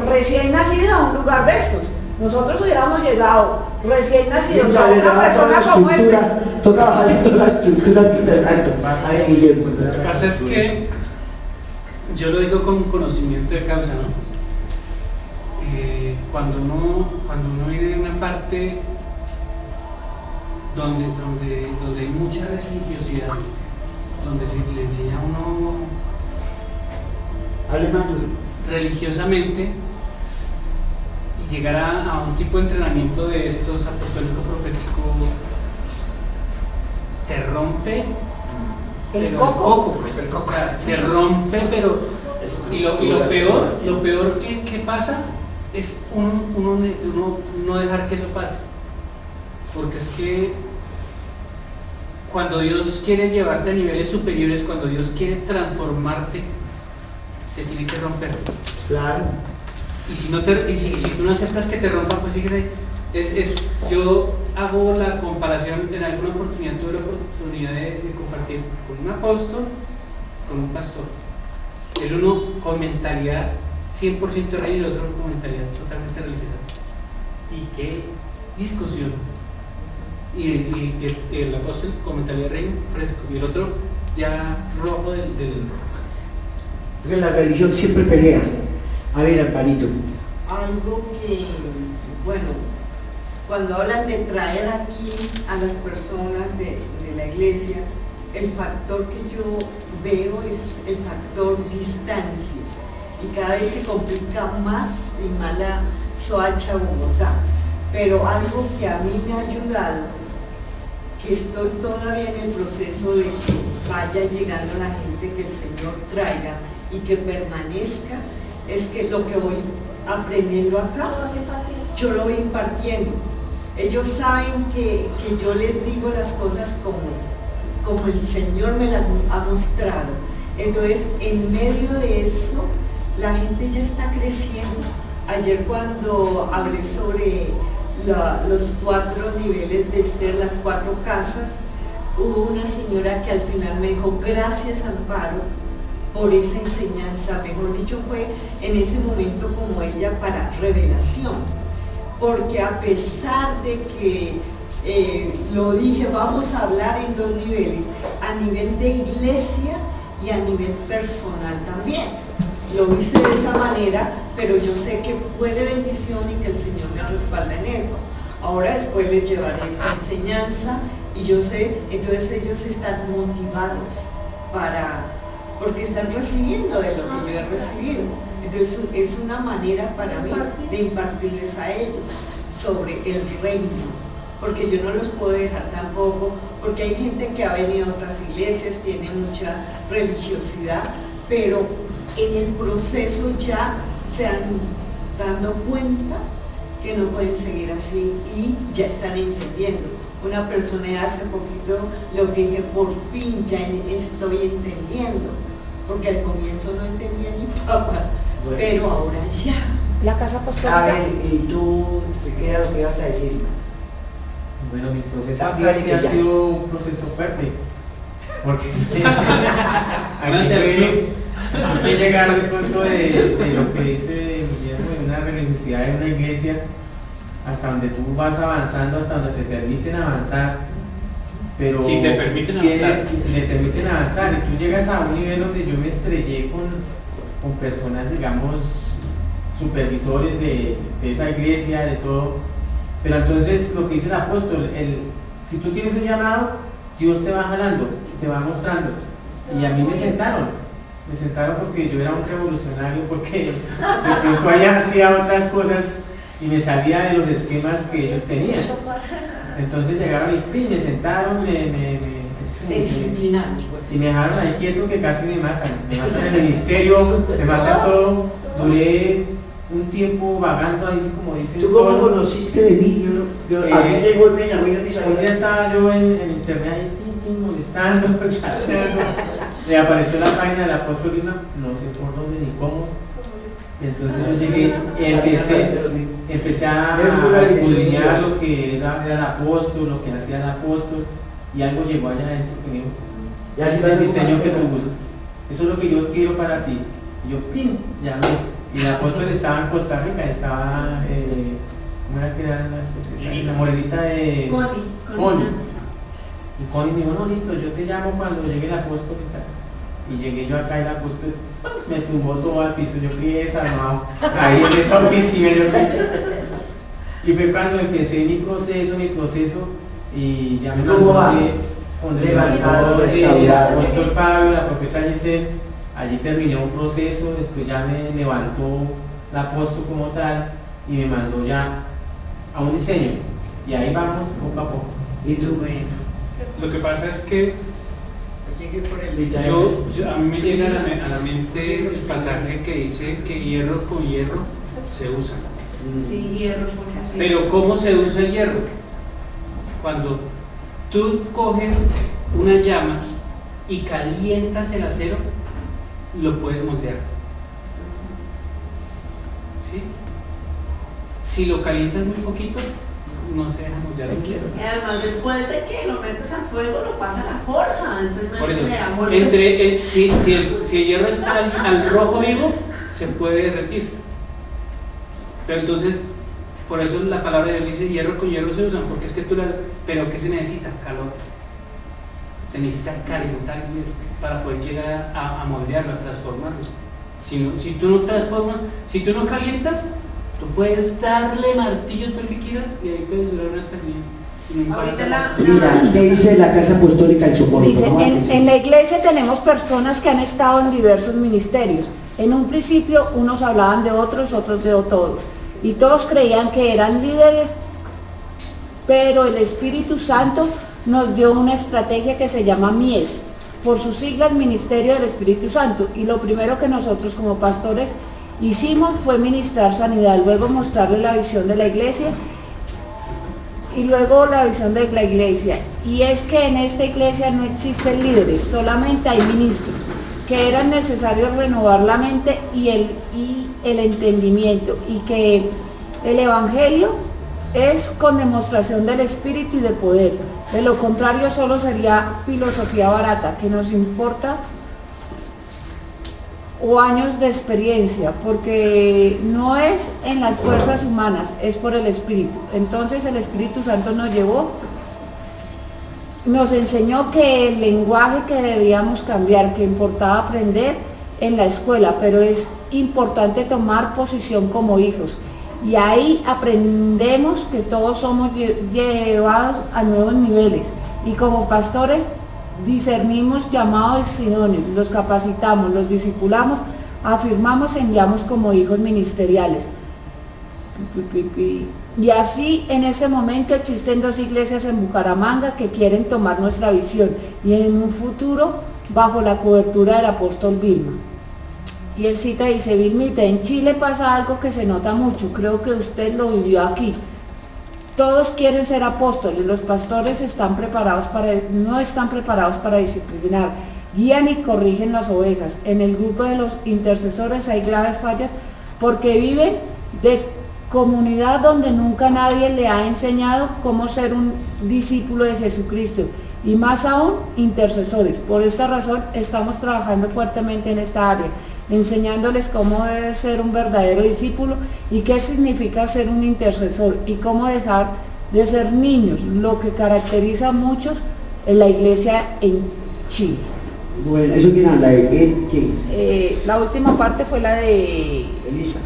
recién nacida a un lugar de estos. Nosotros hubiéramos llegado recién nacidos a una persona como esta.
Toca bajar en toda la estructura
Lo que pasa es que yo lo digo con conocimiento de causa, ¿no? Cuando uno vive en una parte donde hay mucha religiosidad, donde se le enseña a uno religiosamente, y llegar a un tipo de entrenamiento de estos apostólico profético te rompe
el coco.
O sea, te rompe, pero y lo peor que pasa es uno no dejar que eso pase, porque es que cuando Dios quiere llevarte a niveles superiores, cuando Dios quiere transformarte, se tiene que romper.
Claro.
Y si tú no aceptas que te rompan, pues sigues ahí. Yo hago la comparación, en alguna oportunidad tuve la oportunidad de compartir con un apóstol, con un pastor. El uno con mentalidad 100% religiosa y el otro con mentalidad totalmente religiosa. Y qué discusión. Y el apóstol con mentalidad reino fresco y el otro ya rojo del
Porque la religión siempre pelea. A ver, Amparito.
Algo que, bueno, cuando hablan de traer aquí a las personas de la iglesia, el factor que yo veo es el factor distancia, y cada vez se complica más en Mala, Soacha, Bogotá. Pero algo que a mí me ha ayudado, que estoy todavía en el proceso de que vaya llegando la gente que el Señor traiga y que permanezca, es que lo que voy aprendiendo acá, yo lo voy impartiendo. Ellos saben que yo les digo las cosas como el Señor me las ha mostrado. Entonces, en medio de eso, la gente ya está creciendo. Ayer cuando hablé sobre los 4 niveles de Esther, las 4 casas, hubo una señora que al final me dijo, gracias Amparo por esa enseñanza, mejor dicho fue en ese momento como ella para revelación, porque a pesar de que lo dije, vamos a hablar en 2 niveles, a nivel de iglesia y a nivel personal también. Lo hice de esa manera, pero yo sé que fue de bendición y que el Señor me respalda en eso. Ahora después les llevaré esta enseñanza y yo sé, entonces ellos están motivados porque están recibiendo de lo que yo he recibido. Entonces es una manera para mí de impartirles a ellos sobre el reino, porque yo no los puedo dejar tampoco, porque hay gente que ha venido a otras iglesias, tiene mucha religiosidad, pero en el proceso ya se han dado cuenta que no pueden seguir así y ya están entendiendo. Una persona hace poquito lo que dije, por fin ya estoy entendiendo, porque al comienzo no entendía ni papá, bueno, pero ahora ya.
La casa apostólica.
A ver, ¿y tú qué era lo que ibas a decir?
Bueno, mi proceso acá sí ha sido un proceso fuerte, porque hay que llegar al punto de lo que dice Guillermo, de una religiosidad de una iglesia, hasta donde tú vas avanzando, hasta donde te permiten avanzar, pero
si te permiten avanzar,
si les permiten avanzar, y tú llegas a un nivel donde yo me estrellé con personas, digamos, supervisores de esa iglesia, de todo. Pero entonces lo que dice el apóstol, si tú tienes un llamado, Dios te va jalando, te va mostrando. Y a mí me sentaron porque yo era un revolucionario, porque de pronto allá hacía otras cosas y me salía de los esquemas que ellos tenían. Entonces llegaron y me sentaron,
te disciplinaron.
Y me dejaron ahí quieto que casi me matan en el ministerio, me matan todo. Duré un tiempo vagando ahí, como dicen.
¿Tú cómo conociste de mí? A mí llegó el Peña,
un día estaba yo en internet ahí, molestando, chateando. Le apareció la página del apóstol Lima, no sé por dónde ni cómo. Y entonces yo llegué y empecé a escudriñar lo que era el apóstol, lo que hacía el apóstol, y algo llegó allá adentro que me dijo, ya es el diseño que tú buscas, eso es lo que yo quiero para ti. Y yo, ¡pim!, llamé. Y el apóstol estaba en Costa Rica, estaba, ¿cómo era que era la morenita de Connie? Y Connie me dijo, no, listo, yo te llamo cuando llegue el apóstol y tal. Y llegué yo acá y el apóstol me tumbó todo al piso, yo quedé desarmado, ahí en esa oficina, y fue cuando empecé mi proceso, y ya me encontré con el levantador del apóstol Pablo, la profeta Giselle. Allí terminé un proceso, después ya me levantó el apóstol como tal y me mandó ya a un diseño, y ahí vamos poco a poco.
¿Y tú, bueno?
Lo que pasa es que a mí me llega a la mente el pasaje que dice que hierro con hierro se usa.
Sí, hierro con hierro.
Pero ¿cómo se usa el hierro? Cuando tú coges una llama y calientas el acero, lo puedes moldear. ¿Sí? Si lo calientas muy poquito, no se deja moldear.
Y además, después de que lo metes al fuego, lo pasa a la forja. Entonces,
por eso, si el hierro está al rojo vivo, se puede derretir. Pero entonces, por eso la palabra de Dios dice hierro con hierro se usan, porque es que pero ¿qué se necesita? Calor. Se necesita calentar el hierro para poder llegar a moldearlo, a transformarlo. Si tú no transformas, si tú no calientas, tú puedes darle martillo todo el que quieras y ahí puedes durar una eternidad.
Mira, ¿qué dice la casa apostólica del Socorro?
Dice, en la iglesia tenemos personas que han estado en diversos ministerios. En un principio unos hablaban de otros, otros de todos. Y todos creían que eran líderes, pero el Espíritu Santo nos dio una estrategia que se llama MIES, por sus siglas Ministerio del Espíritu Santo. Y lo primero que nosotros como pastores hicimos fue ministrar sanidad, luego mostrarle la visión de la iglesia y luego la visión de la iglesia. Y es que en esta iglesia no existen líderes, solamente hay ministros, que era necesario renovar la mente y el entendimiento, y que el Evangelio es con demostración del Espíritu y de poder. De lo contrario solo sería filosofía barata, que nos importa, o años de experiencia, porque no es en las fuerzas humanas, es por el Espíritu. Entonces el Espíritu Santo nos llevó, nos enseñó que el lenguaje que debíamos cambiar, que importaba aprender en la escuela, pero es importante tomar posición como hijos. Y ahí aprendemos que todos somos llevados a nuevos niveles. Y como pastores discernimos llamados y sinónimos, los capacitamos, los discipulamos, afirmamos, enviamos como hijos ministeriales. Y así en este momento existen 2 iglesias en Bucaramanga que quieren tomar nuestra visión y en un futuro bajo la cobertura del apóstol Vilma. Y él cita, dice, Vilmita, en Chile pasa algo que se nota mucho, creo que usted lo vivió aquí. Todos quieren ser apóstoles, los pastores no están preparados para disciplinar, guían y corrigen las ovejas. En el grupo de los intercesores hay graves fallas porque viven de comunidad donde nunca nadie le ha enseñado cómo ser un discípulo de Jesucristo y más aún intercesores. Por esta razón estamos trabajando fuertemente en esta área, enseñándoles cómo debe ser un verdadero discípulo y qué significa ser un intercesor y cómo dejar de ser niños, lo que caracteriza a muchos en la iglesia en Chile.
Bueno, ¿eso quién habla?
La última parte fue la de Elisa,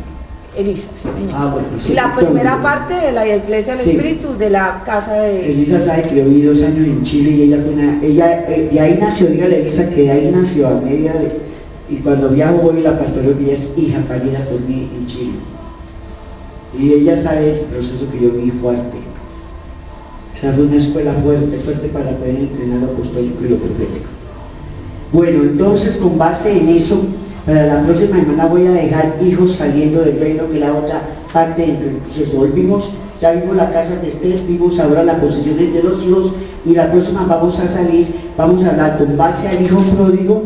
sí señor.
Bueno, sí,
y la primera parte de la iglesia del Espíritu, de la casa de...
Elisa sabe que yo viví 2 años en Chile y ella fue de ahí nació, dígale Elisa que de ahí nació a media de... Y cuando viajo voy y la pastoreo que ella es hija parida por mí en Chile. Y ella sabe el proceso que yo viví fuerte. Esa fue una escuela fuerte para poder entrenar lo apostólico y lo profético. Bueno, entonces con base en eso, para la próxima semana voy a dejar hijos saliendo del reino, que es la otra parte del proceso. Hoy ya vimos la casa de Esther, vimos ahora las posesiones de los hijos, y la próxima vamos a hablar con base al hijo pródigo,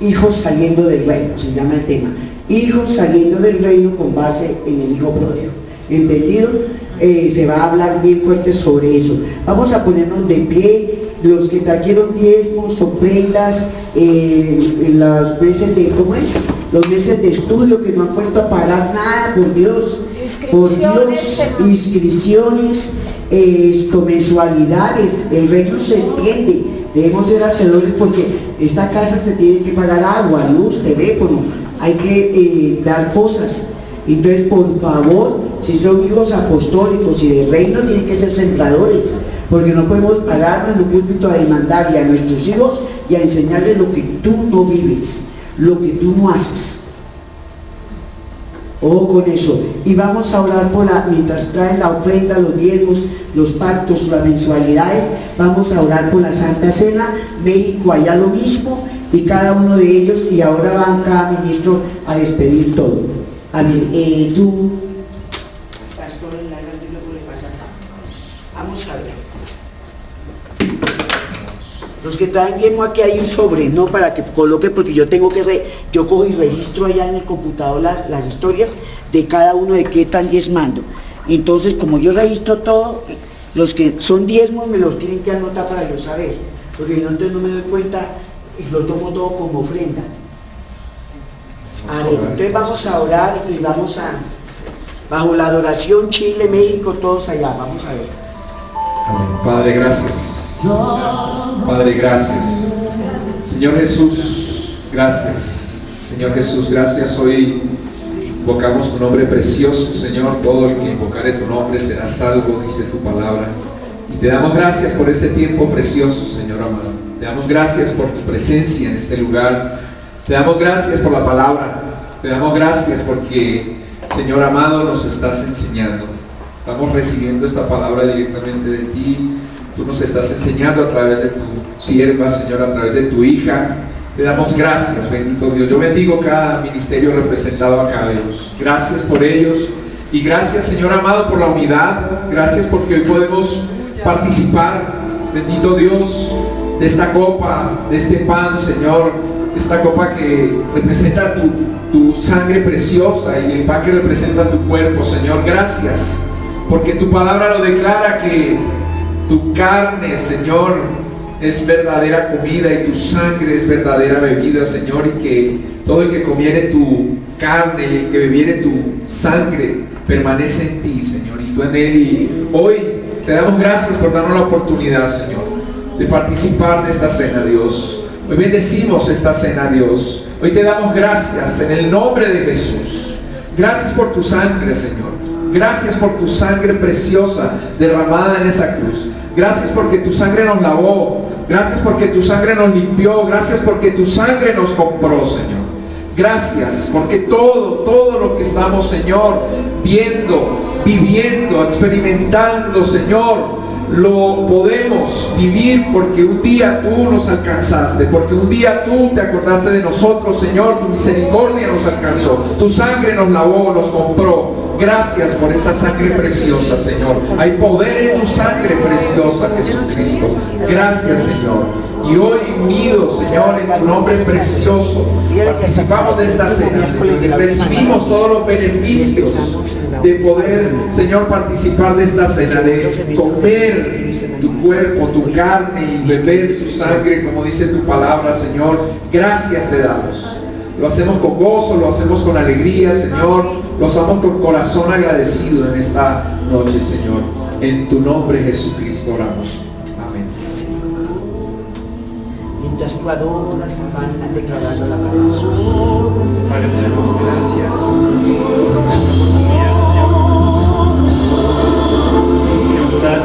hijos saliendo del reino, se llama el tema. Hijos saliendo del reino con base en el hijo pródigo. ¿Entendido? Se va a hablar bien fuerte sobre eso. Vamos a ponernos de pie, los que trajeron diezmos, ofrendas, las veces de, ¿cómo es? Los meses de estudio que no han vuelto a pagar nada, por Dios, inscripciones, mensualidades, el reino se extiende, debemos ser hacedores porque esta casa se tiene que pagar agua, luz, teléfono, hay que dar cosas. Entonces, por favor, si son hijos apostólicos y del reino, tienen que ser sembradores, porque no podemos pararnos en un púlpito a demandar y a nuestros hijos y a enseñarles lo que tú no vives, lo que tú no haces. Ojo con eso. Y vamos a orar mientras traen la ofrenda, los diezmos, los pactos, las mensualidades, vamos a orar por la Santa Cena. México allá lo mismo, y cada uno de ellos, y ahora van cada ministro a despedir todo. A ver, tú, pastor, en la grande luego le pasa acá. Vamos a ver. Los que traen diezmo, aquí hay un sobre, no para que coloque, porque yo tengo que, yo cojo y registro allá en el computador las historias de cada uno de qué están diezmando. Entonces, como yo registro todo, los que son diezmos me los tienen que anotar para yo saber, porque yo entonces no me doy cuenta y lo tomo todo como ofrenda. A ver, entonces vamos a orar y vamos a, bajo la adoración, Chile, México, todos allá, vamos a ver.
Amén. Padre, gracias. Padre, gracias. Señor Jesús, gracias. Señor Jesús, gracias. Hoy invocamos tu nombre precioso, Señor. Todo el que invocare tu nombre será salvo, dice tu palabra. Y te damos gracias por este tiempo precioso, Señor amado. Te damos gracias por tu presencia en este lugar. Te damos gracias por la palabra. Te damos gracias porque, Señor amado, nos estás enseñando. Estamos recibiendo esta palabra directamente de ti. Tú nos estás enseñando a través de tu sierva, Señor, a través de tu hija. Te damos gracias, bendito Dios. Yo bendigo cada ministerio representado acá, Dios. Gracias por ellos. Y gracias, Señor amado, por la unidad. Gracias porque hoy podemos participar, bendito Dios, de esta copa, de este pan, Señor. Esta copa que representa tu sangre preciosa y el pan que representa tu cuerpo, Señor. Gracias, porque tu palabra lo declara que tu carne, Señor, es verdadera comida y tu sangre es verdadera bebida, Señor, y que todo el que comiere tu carne y el que bebiere tu sangre permanece en ti, Señor, y tú en él. Y hoy te damos gracias por darnos la oportunidad, Señor, de participar de esta cena, Dios. Hoy bendecimos esta cena, Dios. Hoy te damos gracias en el nombre de Jesús. Gracias por tu sangre, Señor. Gracias por tu sangre preciosa derramada en esa cruz. Gracias porque tu sangre nos lavó. Gracias porque tu sangre nos limpió. Gracias porque tu sangre nos compró, Señor. Gracias, porque todo lo que estamos, Señor, viendo, viviendo, experimentando, Señor, lo podemos vivir porque un día tú nos alcanzaste, porque un día tú te acordaste de nosotros, Señor. Tu misericordia nos alcanzó, tu sangre nos lavó, nos compró. Gracias por esa sangre preciosa, Señor. Hay poder en tu sangre preciosa, Jesucristo. Gracias, Señor. Y hoy unidos, Señor, en tu nombre precioso, participamos de esta cena, Señor, y recibimos todos los beneficios de poder, Señor, participar de esta cena, de comer tu cuerpo, tu carne y beber tu sangre, como dice tu palabra, Señor. Gracias te damos. Lo hacemos con gozo, lo hacemos con alegría, Señor. Lo hacemos con corazón agradecido en esta noche, Señor. En tu nombre, Jesucristo, oramos.
Mientras tú adoras, van declarando la palabra.
Padre, te damos gracias por esta oportunidad, Señor. Que nos das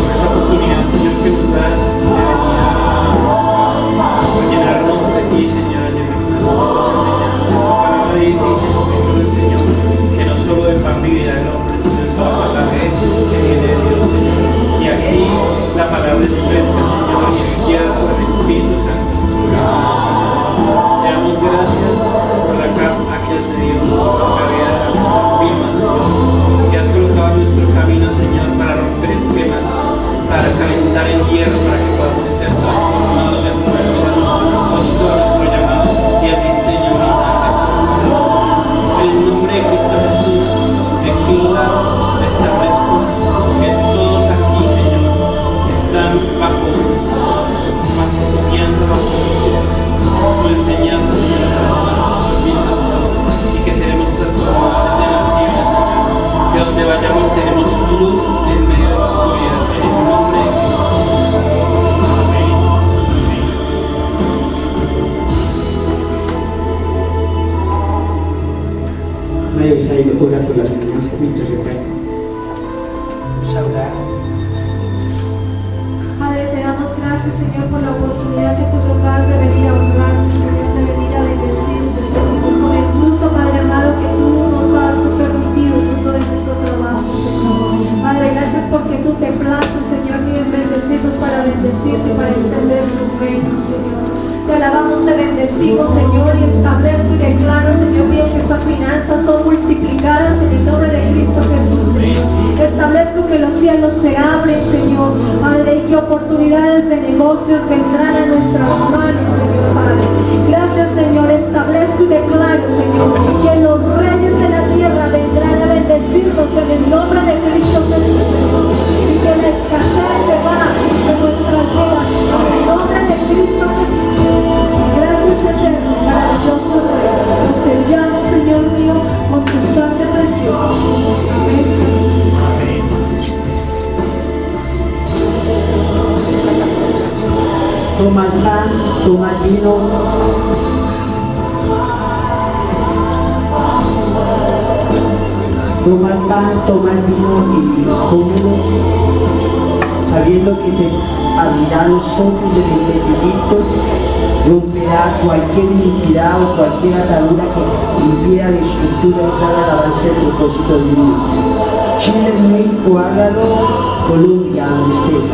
esta oportunidad, Señor, que nos das de llenarnos de ti, Señor, llenarnos de tus enseñanzas. Tu palabra dice, Jesucristo del Señor, que no solo de pan vivirá el hombre, sino de toda palabra que viene de Dios, Señor. Y aquí la palabra es fresca, Señor, y es guiada por el Espíritu Santo. Te damos gracias por la capa que has tenido, por la claridad de nuestra firma, Señor, que has colocado en nuestro camino, Señor, para romper esquemas, para calentar el hierro, para que podamos ser transformados en nuestro propósito, nuestro llamado y el diseño original. En el nombre de Cristo Jesús, declaro, establezco que todos aquí, Señor, están bajo tu guianza, bajo tu enseñanza, Señor, y que seremos transformadores de naciones, Señor, que donde vayamos seremos luz en medio de la oscuridad, en el nombre de Cristo. Amén.
María Isabel, ora por las niñas mientras rezamos. Saudar.
Padre, te damos gracias, Señor, por la oportunidad que tú nos das de venir a honrarte, Señor, de venir a bendecirte, Señor, con el fruto, Padre amado, que tú nos has permitido, el fruto de nuestro trabajo, Señor. Padre, gracias porque tú te places, Señor, y en bendecirnos para bendecirte, para extender tu reino, Señor. Te alabamos, te bendecimos, Señor, y establezco y declaro, Señor mío, que estas finanzas son multiplicadas en el nombre de Cristo Jesús, Señor. Establezco que los cielos se abren, Señor, Padre, y que oportunidades de negocios vendrán a nuestras manos, Señor, Padre. Gracias, Señor, establezco y declaro, Señor, que los reyes de la tierra vendrán a bendecirnos en el nombre de Cristo Jesús, Señor, y que la escasez se va de nuestras vidas, en el nombre de Cristo Jesús. Gracias, eterno, maravilloso Rey. Nos sellamos, Señor mío, con tu sangre preciosa. Amén.
Amén.
Toma el pan, toma el vino. Toma el pan, toma el vino y cómelo, sabiendo que te abrirá los ojos del entendimiento, romperá cualquier iniquidad o cualquier atadura que impida la estructura y cada alabanza del propósito divino. Chile, México, hágalo, Colombia, donde estés.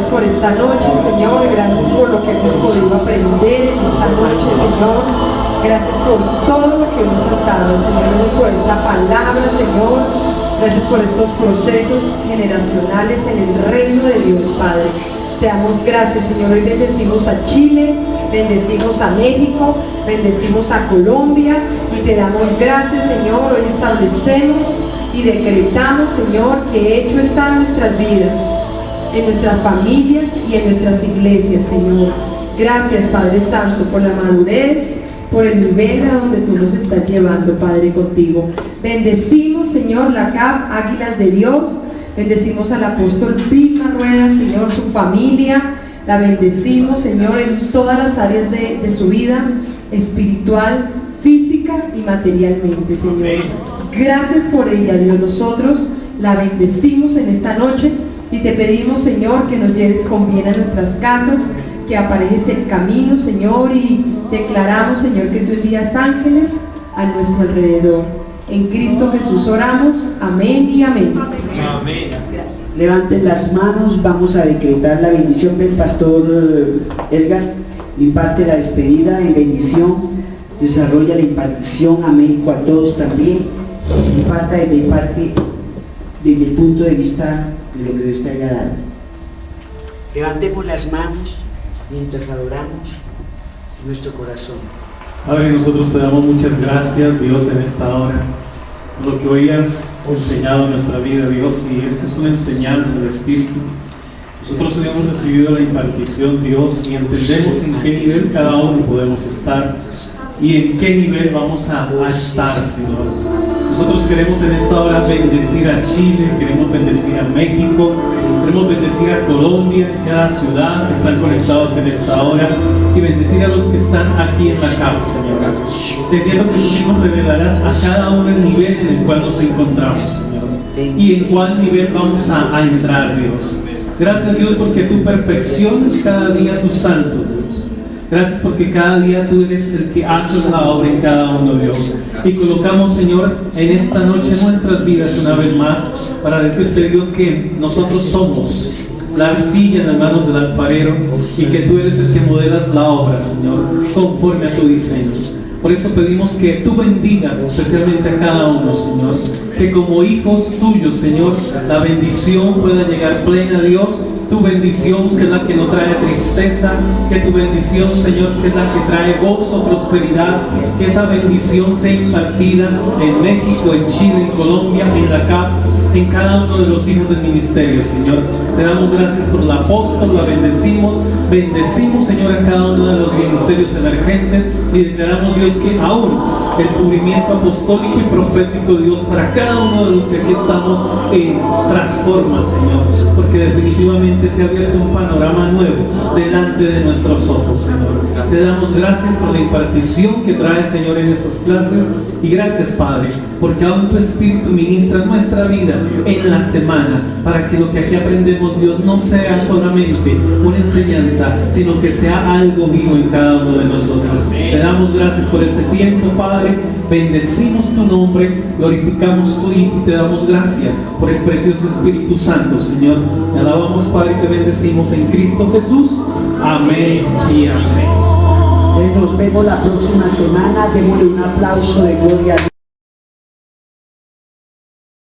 Por esta noche, Señor, gracias por lo que hemos podido aprender en esta noche, Señor. Gracias por todo lo que hemos tratado, Señor. Gracias por esta palabra, Señor. Gracias por estos procesos generacionales en el reino de Dios, Padre. Te damos gracias, Señor. Hoy bendecimos a Chile, bendecimos a México, bendecimos a Colombia y te damos gracias, Señor. Hoy establecemos y decretamos, Señor, que hecho está en nuestras vidas en nuestras familias y en nuestras iglesias, Señor. Gracias, Padre Santo, por la madurez, por el nivel a donde tú nos estás llevando, Padre, contigo. Bendecimos, Señor, la CAP Águilas de Dios. Bendecimos al apóstol Vilma Rueda, Señor, su familia. La bendecimos, Señor, en todas las áreas de su vida, espiritual, física y materialmente, Señor. Gracias por ella, Dios. Nosotros la bendecimos en esta noche y te pedimos, Señor, que nos lleves con bien a nuestras casas, que aparejes el camino, Señor, y declaramos, Señor, que tú envías ángeles a nuestro alrededor. En Cristo Jesús oramos. Amén y amén.
Amén.
Levanten las manos, vamos a decretar la bendición del pastor Edgar. Imparte la despedida en bendición, desarrolla la impartición a México, a todos también. Imparta desde el punto de vista de lo que Dios te haya dado. Levantemos las manos mientras adoramos nuestro corazón.
Padre, nosotros te damos muchas gracias, Dios, en esta hora, por lo que hoy has enseñado en nuestra vida, Dios, y esta es una enseñanza del Espíritu. Nosotros hemos recibido la impartición, Dios, y entendemos en qué nivel cada uno podemos estar y en qué nivel vamos a estar, Señor. Nosotros queremos en esta hora bendecir a Chile, queremos bendecir a México, queremos bendecir a Colombia, cada ciudad que están conectados en esta hora, y bendecir a los que están aquí en la CAP, Señor. Entendiendo que tú mismo revelarás a cada uno el nivel en el cual nos encontramos, Señor, y en cuál nivel vamos a entrar, Dios. Gracias, Dios, porque tú perfeccionas cada día tus santos, Dios. Gracias porque cada día tú eres el que haces la obra en cada uno, Dios. Y colocamos, Señor, en esta noche nuestras vidas una vez más para decirte, Dios, que nosotros somos la arcilla en las manos del alfarero y que tú eres el que modelas la obra, Señor, conforme a tu diseño. Por eso pedimos que tú bendigas especialmente a cada uno, Señor, que como hijos tuyos, Señor, la bendición pueda llegar plena, Dios. Tu bendición, que es la que no trae tristeza, que tu bendición, Señor, que es la que trae gozo, prosperidad, que esa bendición sea impartida en México, en Chile, en Colombia, en la CAP, en cada uno de los hijos del ministerio, Señor. Te damos gracias por el apóstol, la bendecimos, Señor, a cada uno de los ministerios emergentes y declaramos, Dios, que aún el cubrimiento apostólico y profético, Dios, para cada uno de los que aquí estamos, transforma, Señor, porque definitivamente se ha abierto un panorama nuevo delante de nuestros ojos, Señor. Te damos gracias por la impartición que trae, Señor, en estas clases, y gracias, Padre, porque aún tu Espíritu ministra nuestra vida en la semana, para que lo que aquí aprendemos, Dios, no sea solamente una enseñanza, sino que sea algo vivo en cada uno de nosotros. Te damos gracias por este tiempo, Padre. Bendecimos tu nombre, glorificamos tu Hijo y te damos gracias por el precioso Espíritu Santo, Señor. Te alabamos, Padre, y te bendecimos en Cristo Jesús. Amén y amén.
Nos vemos la próxima semana. Démosle un aplauso de gloria a Dios.